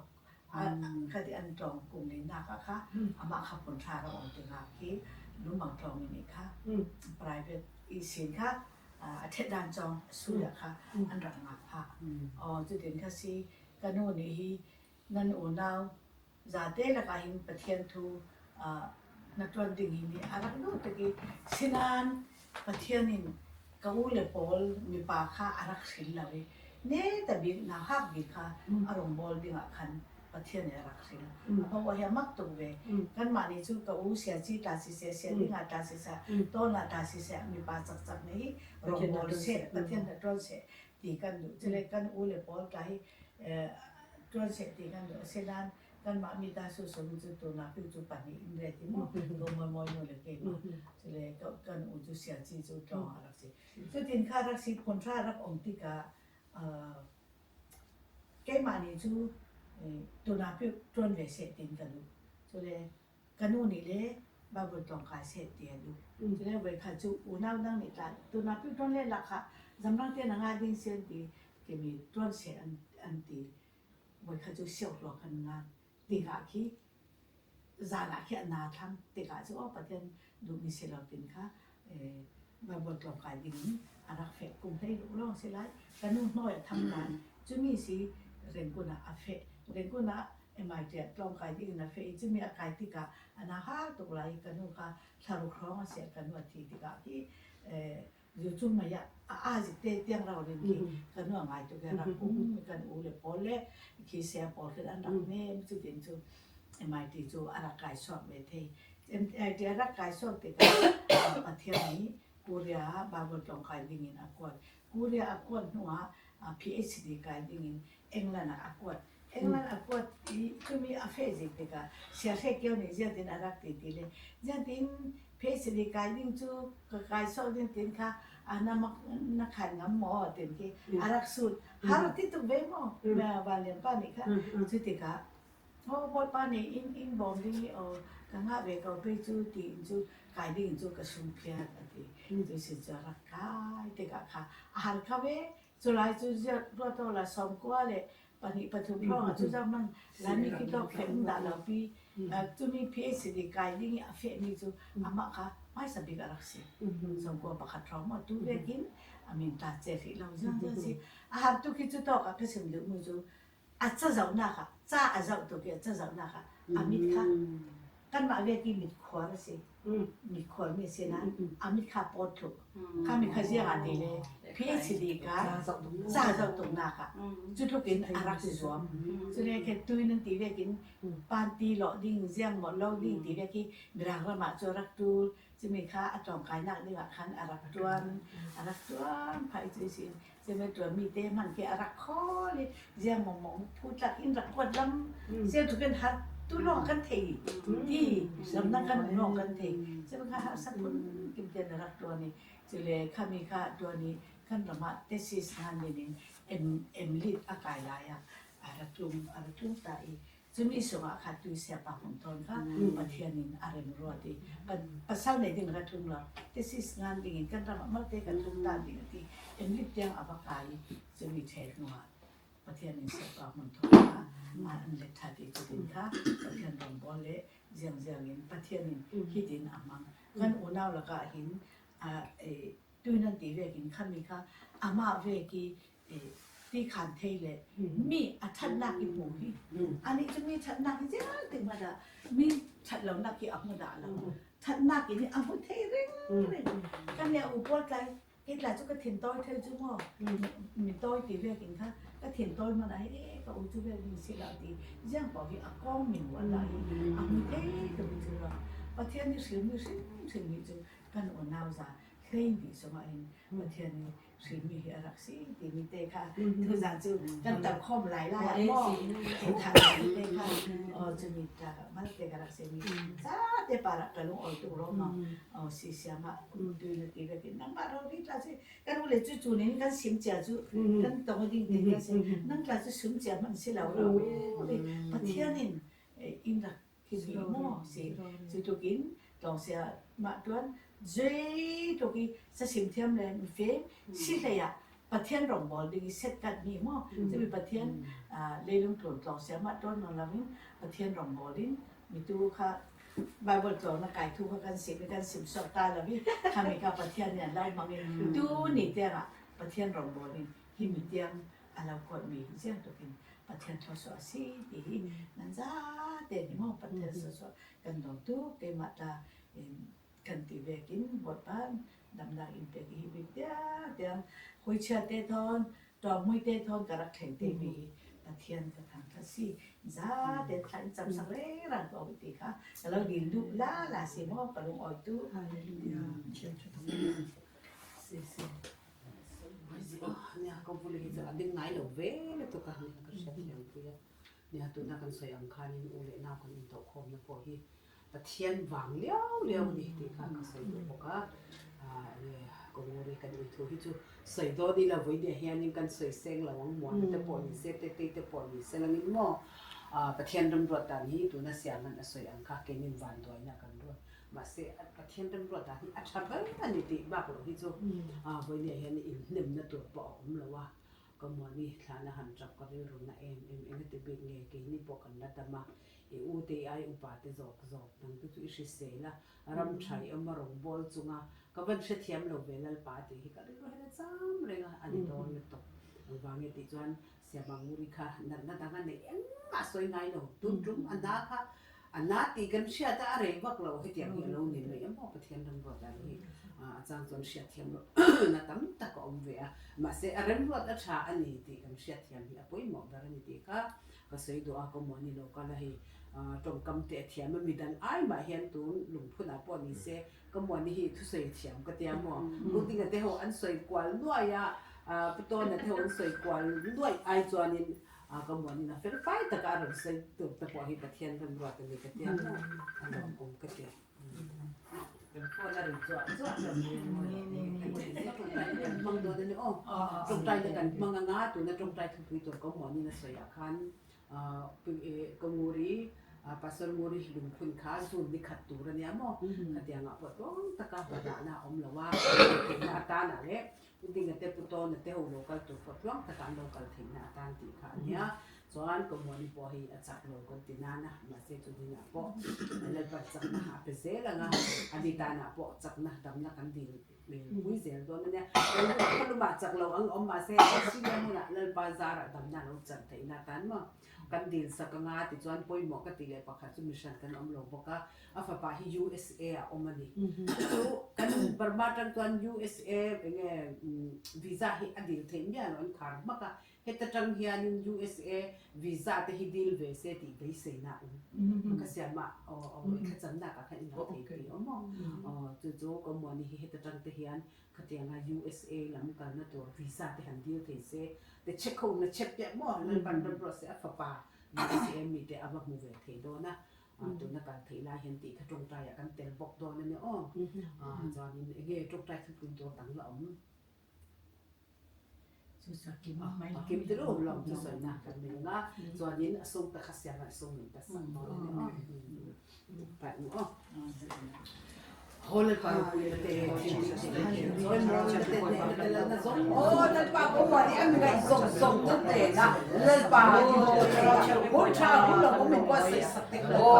คดีอันจองกลุ่มนี้นักค่ะอามาขับคนชาเราองค์ถึงที่ลุ่มบางจองนี่ค่ะรายได้อีสินค่ะเทดานจองสุดค่ะอันรักมากค่ะจุดเด่นค่ะสิกันโน่นนี่นั่นโอนเอาจะเตะละกันหิมปะเทียนทูนักดนตรีนี่อารักนู้นตะกี้สินานปะเทียนนี่ก็อูเลปอลมีปากค่ะอารักสิลเลยเนี่ยแต่บินนาฮักบิค่ะอารมณ์บอลบิงขันปะเทียนเนี่ยอารักสิลเพราะว่าเฮียมักตัวเวกันมานี่จูก็อูเสียจีตาสิเสียบิงตาสิเสียต้นตาสิเสียมีปากจักนี่อารมณ์บอลเสียปะเทียนเนี่ยต้นเสียตีกันดูจะเล่นกันอูเลปอลกันตัวเสตีกันเสียดานกันมามีตาสุสมุจุตัวนักพิจูปันนี่อินเดียที่มั่วตัวมวยนู่นเลยเก่งจะเลยก็กันอุจุเสียจีจุจองอะไรสิจุดที่ข้ารักสิคนชารักองติกาแกมานี่จูตัวนักพิจวนเวเสตินกันดูจะเลยกันนู่นนี่เลย บาบุตรกายเสตียดูจะได้เวคัจูอุณาดังนี่ตาตัวนับพิจารณาละค่ะจำนักเตียนงาดิ้งเสียดีก็มีตัวเสียอันตีเวคัจูเสียวหลอกกันงานตีกาคีจานาคีนาทังตีกาจูประเทศดูมีเสลาตินค่ะบาบุตรกายดิ้งอารักเฟกุมให้ร้องเสียไรกันนุ่งน้อยทำงานจะมีสิเรื่องกุณาเฟเรื่องกุณาไม่เจ็บลองกายดิ้งนะเฟจะมีอาการที่กาอันนั้นหาตัวไรกันนุ่งค่ะทารุคร้องเสียกันว่าที่กาที่อยู่จุ่มมายาอาจิตเตียงเราเรื่องที่กันนุ่งไงตัวแกรับกุ้งกันอูเล่พอเล่ขี้เสียพอคืออันนั้นเนี่ยจุดเด่นจุดไม่ที่จุดอารักกายสอบเวทีเดี๋ยวอารักกายสอบติดกันประเทศนี้กูเรียบางคนลองกายดิ้งนะก่อนกูเรียก่อนหัวPhD กายดิ้งเอ็งละนะก่อนเอ็งละนะก่อนที่มีอาเฟซิติกาเสียแค่เกี่ยวนี่จะดินอารักติดเลยจะดินPhD กายดิ้งจูกายสอบดิ้งติดค่ะอันนั้นนักขันน้ำหมอติดที่อารักสุดหารุที่ตุเบมอแม่บาลีปานิค่ะจุดที่ค่ะโอ้บอปานิอินบอมดิ้งกังหาเวกเอาไปจูตีจูกายดิ้งจูกระสุนเพียร์ติจูสิจารักกายติกะค่ะอาหารข้าวเวจุลายจูจะรอตัวละสองกว่าเลยปนิปทุมพร้อมจูจะมันแล้วมีคิดว่าเข็มดาลปีจูมี PhD กายดิ้งอาเฟมีจูอามาค่ะไม่สบิกรักสิสองกว่าประคัตรอมาตูเวกินอามินตาเจริเราจังจังสิอาหารตุกิจูตอกะเพิ่มดูมือจูอาจจะเจ้าหน้าค่ะจ้าอาจจะตุกิจะเจ้าหน้าค่ะอามิดค่ะกันมาเวกิมิดขวาสิมิดขวามีเสียนะอามิดค่ะปอดถูกข้ามิดค่ะเสียกันดีเลย PhD กันจ้าเจ้าตรงหน้าค่ะจุดทุกินอารักสิสวมจุดนี้แค่ตุยนั่นตีเวกินปานตีหล่อดิ้งเสียงหมดหล่อดิ้งตีเวกิกระหังมาจรักตูจะมีค่าอัตรองกายนักดีกว่าคันอารักจวนไปจุดสิจะมีตัวมีเตมันแค่อารักคอเลยเสียงมองพูดจากอินรักกวดลำเสียงทุกคนหัดตุลองกันทีที่สำนักกันลองกันทีจะมีค่าสักคนกินเจนรักตัวนี้จะเลยข้ามีค่าตัวนี้ขั้นประมาณเทสิสงานนี้เอ็มลิดอากาศลายอารักจุ่มตายจะมีสมาขาตุยเสียปากของตนค่ะประเทศนี้อะไรไม่รู้ดีภาษาในดิ่งกระทุ่งเราเทสิสงานดิ่งกันประมาณเมื่อเด็กกระทุ่งตาดิ่งที่เอ็มลิดยังอวกาศจะมีเทคโนโลยีประเทศนี้เสียปากของตนค่ะมาอันเล็กทัดดีจุดนี้ค่ะประเทศรองบอลเล่เจียงนี้ประเทศนี้ที่ดินอามังกันอุณาวแล้วก็หินตุยนั่นตีเวกินขั้นมีค่ะอามาเวกีที่ขันเทเลยมีอัฐนักอีหมูฮีอันนี้จะมีชัดนักที่จะถึงมาด่ามีชัดเหล่านักที่อับมาด่าเราชัดนักอย่างนี้อับเทเร่งกันเนี่ยอุปกรณ์อีกหลายจุดก็ถิ่นต้อยเธอจุ๊มมีต้อยตีเวกินค่ะก็ถิ่นต้อยมาไหนก็อุจุเวกินสิลาตียังบอกที่อักก้องมีวันไหนอับมีเทก็มีจุดละประเทศนี้ถึงมีจุดกันอุณาวซาเคยดีสมัยประเทศนี้สิมีอะไรสิที่มีเตะค่ะคือจะจูกันแต่ข้อมหลายหม้อที่ทางมีเตะค่ะจะมีจากมันเตะกันสิมีจ้าเตะปาระกันลงออกตัวลงเนาะสิเสียมาดูเลยที่แบบนั้นมาเราดีละสิกันว่าเลยจู่ๆนี่กันสิมเจ้าจู่กันตรงนี้ดีกันสินั่งกลาจะสิมเจ้ามันสิเราประเทศนี้อินรักคือมีหม้อสิจู่ๆกินต้องเสียมาด้วน最多的是今天嘞，非是的呀，白天上班的设计你么，这边白天利用头老些嘛，多弄那边白天上班的，มีตัวค่ะบางวันตัวนักไก่ทุกข์กันสิบกันสิบสองตาแล้วพี่ทำให้กับประเทศเนี่ยเราบางทีตัวนี่เดียร์ประเทศรองบอลนี่ที่มีเดียร์เราควรมีเสียงตัวกินประเทศทศสีที่นั่นจ้าเดี๋ยวนี้มั่งประเทศทศกันตรงตัวเกี่ยมาตากันตีเวกินบทบ้านดำนาอินเตอร์ฮิบิเดียเดี๋ยวคุยเชื่อเตทอนดอกมุ้ยเตทอนกระรักแข่งเตมีประเทศกระทำทัศน์จ้าเดี๋ยวทันจำสักเรื่องรันตัววิธีค่ะแล้วดินดูลาสิมั่งกระลงอ้อยตู้เนี่ยก็พูดเลยจะดึงไหนหรือเว้เลยตัวกันเนี่ยก็เสียอย่างเดียวเนี่ยตัวนักการใส่อังคารนี่อุเลน่าคนอินโตคอมนะพอที่ประเทศวางเลี้ยวนี่ที่ข้าก็ใส่ตัวก็เนี่ยก็รู้เลยกันอีกทุกที่จู่ใส่ตัวดีละวันเดียวเฮียนี่กันใส่เส้นละวังหมอนแต่ปอนี่เส้นแต่ปอนี่เส้นละนิดมั่วประเทศตำรวจตอนนี้ตัวน่าเสียมันใส่อังคารเกินวันตัวนี่กันด้วย masih katian tembok tadi acabar kan itu bakal itu boleh yang ini nem tu pok melawa kemudian sana hancur kali runa ini tiba ni pokan data mah UTI upati zok nang tu isi sela ram chai amarong bol cunga kaban setiam lo belal pati hikari lo hena sam renga ani don to wangi ti chuan siamang murika na tangan ne asoi ngai lo tum anati kan sia ta re bak lo hetiam hi lo ni le mo pathian dang ro da hi chang chon sia thiam lo na tam ta ko om ve a ma se arem ro da tha ani ti kan sia thiam hi apoi mo da ni ti ka sei do a ko mo ni lo ka la hi trong kam te thiam mi dan ai ma hian tu lung phuna po ni se ko mo ni hi thu sei thiam ka tiam mo ku ti ga te ho an soi kwal nuai ya puto na te ho an soi kwal nuai ai chuan inก็เหมือนนะเฟรไฟแต่การเราใส่ตัวตะปอหิตะเทียนกันรอดเลยกระเทียมอันนั้นผมกระเทียมเป็นพวกอะไรจ้าแบบนี้บางตัวเนี่ยตรงใจกันบางงาตัวนั้นตรงใจทุกตัวก็เหมือนนี่นะสยามคันก็งูรีpasal muri hidung pun kasul di katura ni amo katia nga potong taka bada na lawa na atana le puting te puto na te local to potong taka local thing na atan ti kha nya soan ko moni po hi atsak local tinana ma se tu dina po le pa sak na apese la nga adita na po sak na dam na kan din pui zel do na ko lu ma sak lo ang ma se si ya mo na le bazar dam na lo chan thai na tan mo kan din sa ka nga ti chuan poi mo ka ti le pakha chu mission kan om lo boka afa pa hi USA a omani so kan Burma tan tuan USA nge visa hi adil thein ya on khar maka heta tang hian USA visa te hi dil ve se ti be se na ka sia ma o ka chan na ka khan na ti ti omo chu ko mo ni hi heta tang te hian katianga USA lam kal na to visa te han dil the se te check ho na check ya mo na ban ban process afa pa USA mi te abak mu ve the do na tu na kan thei la hian ti ka tong ta ya kan tel bok do na ne o chuan in ge tok tai thu pun to tang la om kim te ro lo tu so na kan ne na chuan in asong ta khasya na asong ni ta sa mo ne pa no Hol pa te tal pa ko wali am ga som te na lal pa ko cha ko lo ko mi kwa se sakte ko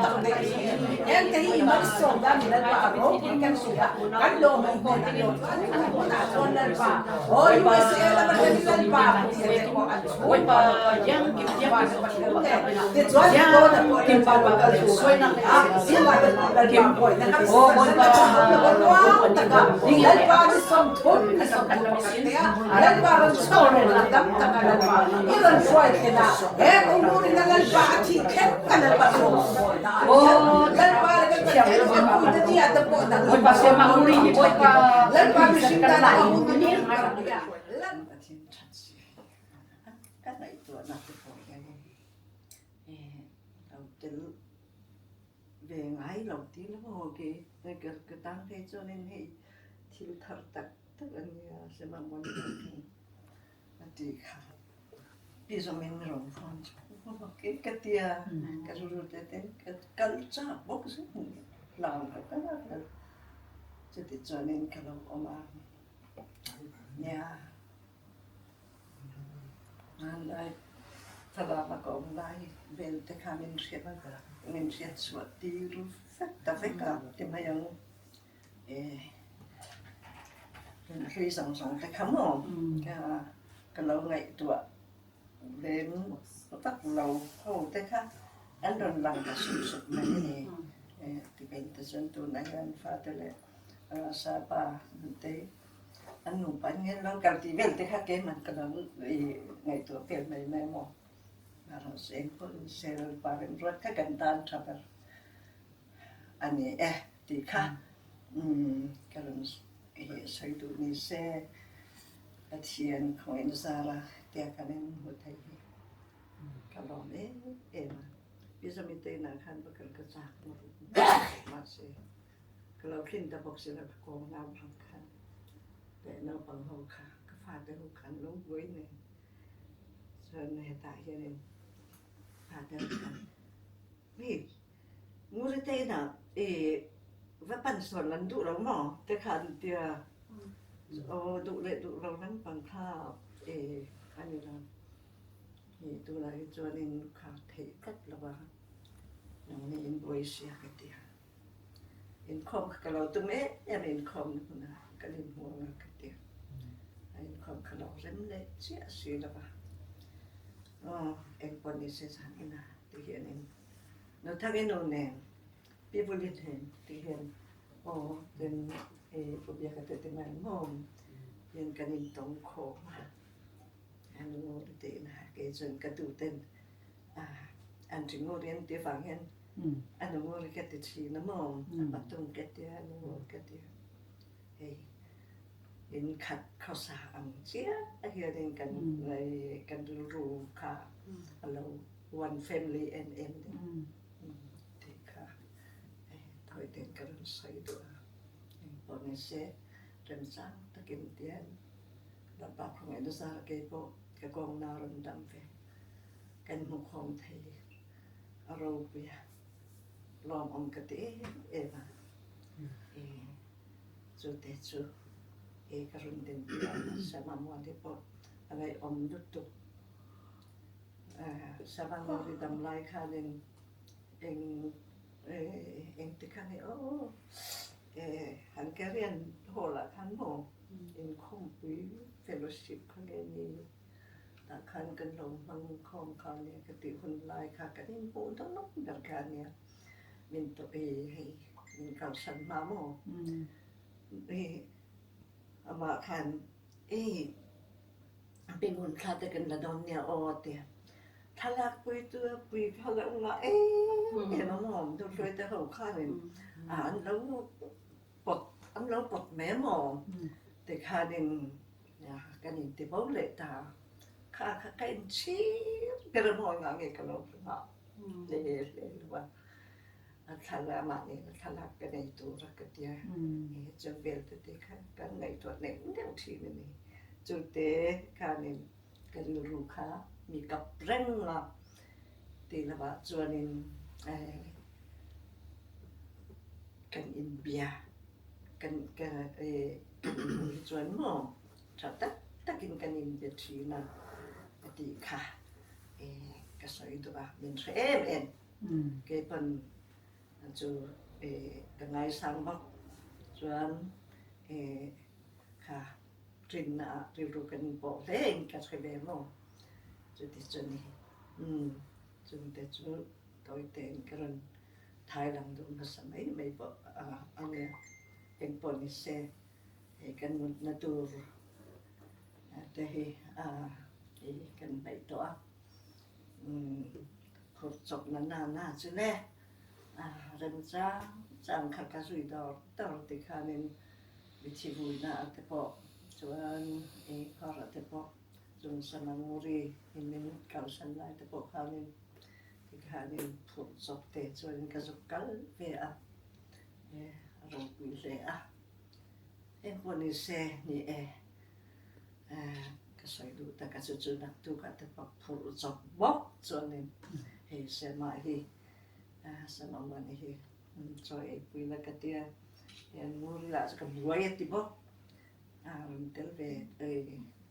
tak de en te hi ma som da mi lal pa ro kan sia kan lo mai ko na lo ko na son lal pa o yu se la ba ni lal pa te ko an ko pa yang ki pa te chuan ko da ko kim pa ba ka soi na si la ba kim ko na Lal pa ni som thun na som kaya lal pa ran chore na dam ta ka lal pa ilan foi kena kung muri na lal pa ati ken ka lal pa so lal pa ka siya ko na di ata po na lal pa siya mahuri lal pa mi sinta na ko ni lal Kana itu anak ko yan au tel về ngay lòng tiếng nó hồ kì cái tăng thế cho nên hệ thiếu thật tật tức là sẽ bằng món thì khá bây giờ mình rộng phong cái tia cái rồi cái cha bốc rất nhiều làm cái đó là cho nên cái lòng ông nhà anh đây thật là có ông đây về tới khám mình sẽ bao giờ mình sẽ suốt đi luôn ta phải cả thì mà yang khi sòng cái khám hồn cái lâu ngày tuổi đến bắt lâu hồ thế khác anh đồn làm cả sụp này thì bên ta dân tu này anh pha tới lệ Sapa thế anh nụ bánh nghe lâu cả thì bên thế khác cái mình cái đó ngày tuổi tiền này này mò harus impun sel paling berat kegantaan sabar ani di ka kalau saya itu ni saya latihan koin Zara dia kalian hotel kalau bisa minta kan bakal kecak masih kalau kita boxer kau ngam kan để nó bằng hậu khả cái pha cái hậu khả lúc với này rồi này tại gia đình pha cái hậu khả vì nguri te na vapan son lan du lo mo te khan tia o du lo lan pan kha ani la tu la cho nên kha thể cách là ba nang ni invoice ya ke tia income ka lo tu me em income na ka lim mo na ke tia income ka lo rem le chia si la ba em pon ni se san ina ti hian in no thang en no ne people in hen ti hian den po bia ka te mai mom hian kan in tong kho ma anu te na ke chen ka tu ten an ting ngo rian te fang hian anu ngo ke te chi na mom ba tung ke te anu ke te in khat khao sa ang chia a hian in kan lai kan ru kha alo one family and te kha thôi tên cái lần xây được bọn này sẽ trần sáng ta kiếm tiền đặt bạc không phải nó ra cái bộ cái con nào lần đâm về cái một hôm thì rồi bây làm ông cái thế em à chú thế chú cái lần tiền tiền sẽ mà mua cái bộ cái ông đút đút sẽ mà mua cái đầm lai khá lên em thì khăn này hắn cái riêng hồ là hắn hồ em không quý fellowship khăn cái gì đã khăn cái lòng bằng không khăn này cái tiểu hồn lại khá cái em bốn tháng lúc đặt khăn này mình tụi hay mình cầu sẵn mà mồ mà khăn bên hồn khá cái là đón nhà ô tiền thalak pui tu pui thalak nga nó mồm tôi chơi tới hậu khai mình anh lâu bột mé mồm thì khai nên cái này thì bố lệ ta khai cái chi cái đó mọi người cái lâu đó để là thalak mà này thalak cái này tu ra cái tia cho về thì cái ngày tuần này cũng đều chỉ này cho thế khai nên cái lưu kháมีกับเร่งละตีละบาจวนกันอินเบียกันจวนหม้อถ้าตักกินกันอินเบียทีนะตีค่ะก็สวยตัวเป็นเอ็มเก็บเป็นจูกันไงสังบอกจวนค่ะรินนะริวกันบอกเล่นกันใช้แบบหม้อจุดที่จุดนี้จุดที่จุดตัวเองก็รันไทยหลังดูมาสมัยไม่บอกอันนี้เองปนิเสกันมุดนาตูแต่กันไปตัวขดจบนานจุดนี้เริ่มจ้างขัดกระสุยดอกตั้งแต่ข้านึงวิธีบุญนะแต่พอจวนขอรัแต่พอจนสมองรีเห็นมันเก่าสันไลแต่พอข้านึงที่ข้านึงขดจบแต่จวนกระสุกกัลเวียเราคุยเลยคนนี้เสนี่ก็ใส่ดูแต่ก็จะนักดูกันแต่พอขดจบบอกจวนนึงเสมาสมองวันนี้จอยคุยแล้วก็เดียยังมูลละจะกับบัวยัดที่บอกรุ่นเตลเวเ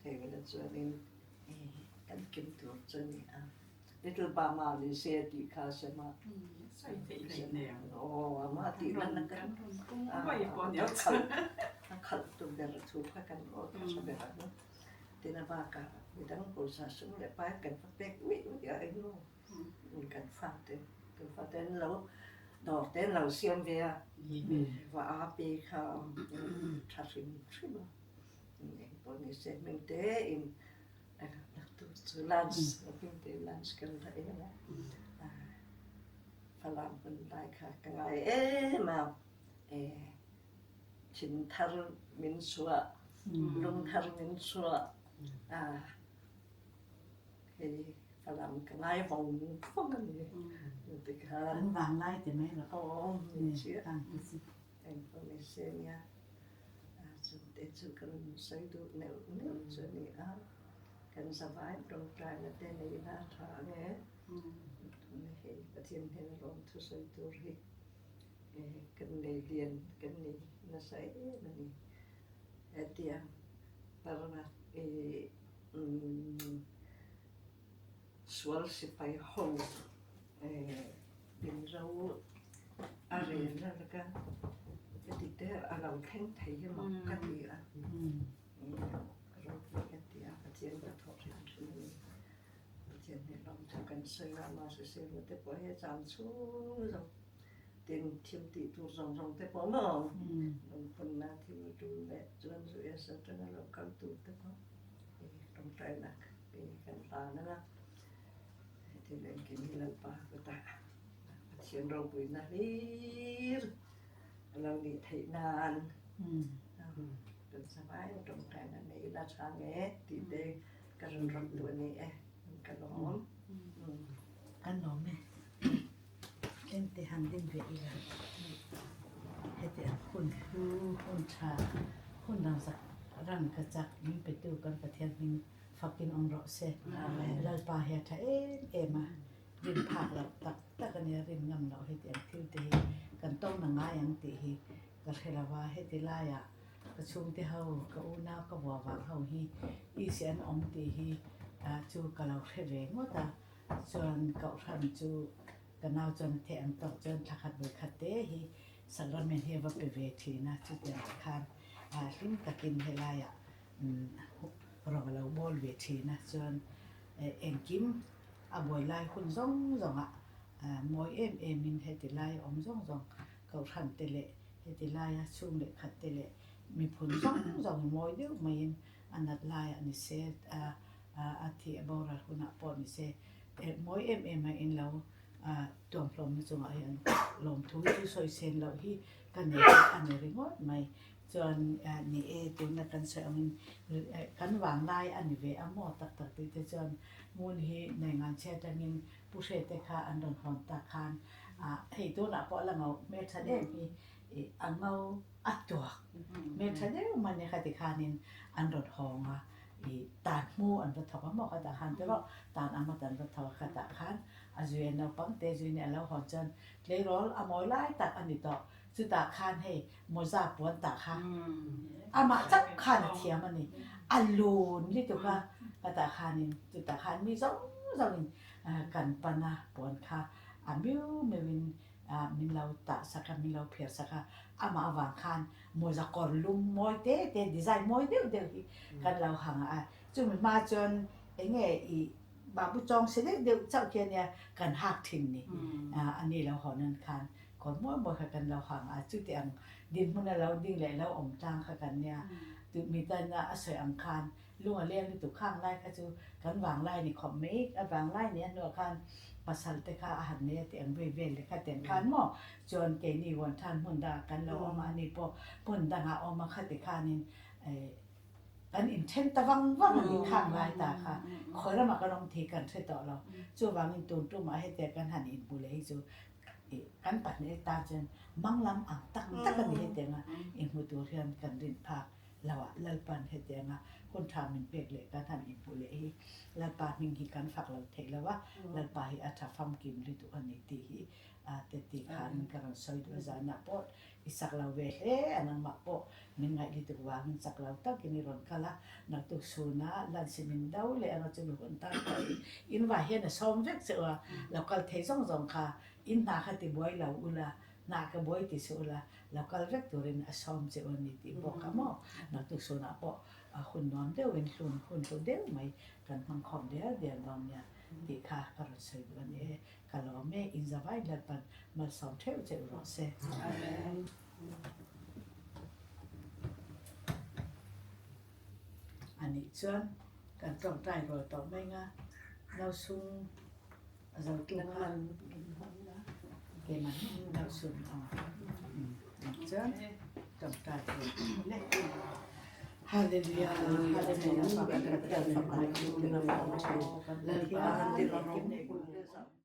ทวดาจวนนี้กันกินตัวจวนนี้นี่ตัวปามาลิเซียติคาเสมาใส่ตีเลยเนี่ย อามาติลันนักกันไม่ปนเยอะ ขัดตัวเดรทูพักกันสบายนะที่นาบากามีทั้งโปรซาซึ่งเลยไปกันฟักเป๊กวิ่งอย่างไอ้นู่มีกันฟังเต้นฟังเต้นเราดอกเต้นเราเสียมเวียว่าอาปีเขาทัดสินใช่ไหมตอนนี้เสร็จมันเต้อินตัวสุลันส์เป็นเต้ลันส์กันได้นะพลังเป็นได้ค่ะกันไงมาชินทาร์มินชัวลุงทาร์มินชัวพลังกันไงฟงกันเลยติดกัน Anh vàng lai thì mấy là เชื่อ tăng cái gì Indonesia chúng tôi cần xây dựng nếu cho nên cần survive trong trái là tên này là thà nghe này cái thiên hệ là làm thu xây dựng kan lia kan ni nasa nani dia para sual si pai hong bin rau arena kan jadi dia alam keng thai ma kan dia rau kan dia pasien da thok ni pasien ni long kan sei ma se se te po he chan chu rồi tiền thiêm tỷ tu rong rong te po mo phần na thì tu lệ chân rồi sẽ chân là cao tu te po trong trái là cái ta nữa thì lên cái ni lần pa của ta chuyện rong bụi na đi lâu đi thấy nan đừng sao bái trong trái này là sang nghe thì đây cái rong rong tuổi này cái đó ăn nó mẹ em te han din ve ila hete hun cha hun nang sak ran ka chak min pe tu kan pathian min fakin ong ro se lal pa he tha ema rin phak la tak tak ani rin ngam lo hete thil te kan tong na nga yang ti hi ka khelawa hete la ya ka chung te hau ka una ka wa wa hau hi i sian ong ti hi chu ka lo khe ve ngota chuan ka than chuกันเอาจนแทงตกจนทักขัดบุขัดเตะฮีสังรเมเฮว่าไปเวทีนะจุดเดียวกันลิ้นตะกินเฮลายเราบอลเวทีนะจนเอ็งกิมบอยไล่คุณซ่องมวยมินเฮติไล่ซ่องเขาทันเตเละเฮติไล่ชุ่มเละขัดเตเละมีผลซ่องมวยเดียวไม่ยินอันนั้นไล่อันนี้เซอาทิบอระคุณปอนี่เซมวยมาอินเราตัวพรมจงอายันลมทุยที่สวยเซนเราที่กันเนี่ยอันนี้ริงอดไหมจนนี่ตัวนักการเสริมกันวางได้อันนี้เวอมอตักติดจนมูลที่ในงานเชิดงินผู้เชี่ยวชาญอันดอนหอนตาคานให้ตัวนักปอละเงาเมทัดเองมีอันเงาอัดตัวเมทัดเองมันเนี่ยคติคานินอันดอนหองตาหมูอันรัฐบาลบอกคติคานแต่ว่าตาอันมาตันรัฐบาลคติคานอายุเราปังเตจุเนี่ยเราหอนจนเลยร้อนมอยไล่ตักอันนี้ต่อจุดตาคานให้มอยซาปวนตาค่ะมาจับคานเทียมันนี่อันลูนที่ตัวค่ะกตาคานินจุดตาคานมีสองนี่กันปนาปวนค่ะมิวเมวินมินเราตาสักมินเราเพียรสักมาวางคานมอยจะกอดลุมมอยเตดีไซน์มอยเดียวกันเราห่างจุดมาจนเงี้ยบาบุจองเสด็จเดี๋ยวเจ้าเกียเนี่ยกันหักทิ้งนี่อันนี้เราหอนันคานก่อนมั่วกันเราห่างจุดเตียงดินมันเราดิ่งเลยเราอมจางกันเนี่ยตุมีแต่น่ะอาศัยอังคารลุงเลี้ยงตุข้างไร่ก็จูกันวางไร่นี่ขอมเมกวางไร่เนี่ยหนูกันภาษาเตค่าอาหารเนี่ยเตียงเวเลยค่ะเตียงคานหม้อจนเกนี่วันท่านมุ่นดากันเราออกมานี่พอมุ่นดาออกมาค่ะติคานินกันอินเทนตะวังนี่ข้างไร่ตาค่ะคอยแล้วมาก็ลองทีกันช่วยต่อเราจู่วางอินตูนตู้มาให้แต่กันหันอินบุเลยจู่กันปัดในตาจนมังลำอ่างตักกันนี่ให้แต่งอินหูตัวเรียนกันดินพักเราเลิกปันให้แต่งคนทำมันเปรกเลยกันหันอินบุเลยแล้วปามิงกิกันฝักเราเทแล้วว่าแล้วปาให้อัฐฟัมกิมลิตุอันนี้ตีแต่ตีขานมันกำลังซอยด้วยจานาปอดอิสักเราเวอันนั้นมาปอมิงไงลิตุวางสักเราตั้งกินรอนกันละนักตุสูนะลันสิมินดาวเลยอันนั้นจะมีคนตั้งไปอินว่าเห็นซ้อมเวกเสือเราก็เทซ่องค่ะอินนาคติบอยเราอุละนาคบอยติสุละเราก็เวกตัวเรนซ้อมเจ้านี่ติบอกกันมั้งนักตุสูนะปอคนนอนเดียวเป็นคนตัวเดียวไหมกันบางคนเดียวบางเนี่ยติค่ะก็รู้สึกวันนี้ก็เราไม่อินสบายแล้วปันมาสอนเที่ยวเจ้ารู้สึกอันนี้ส่วนการต้องใจเราต่อไม่ง่ายเราสุ่มเราตุ้งมันเกมันเราสุ่มส่วนต้องใจเราเล็กHaleluya, haleluya, Bapak kita berdoa, kita berdoa, lalu kita berdoa.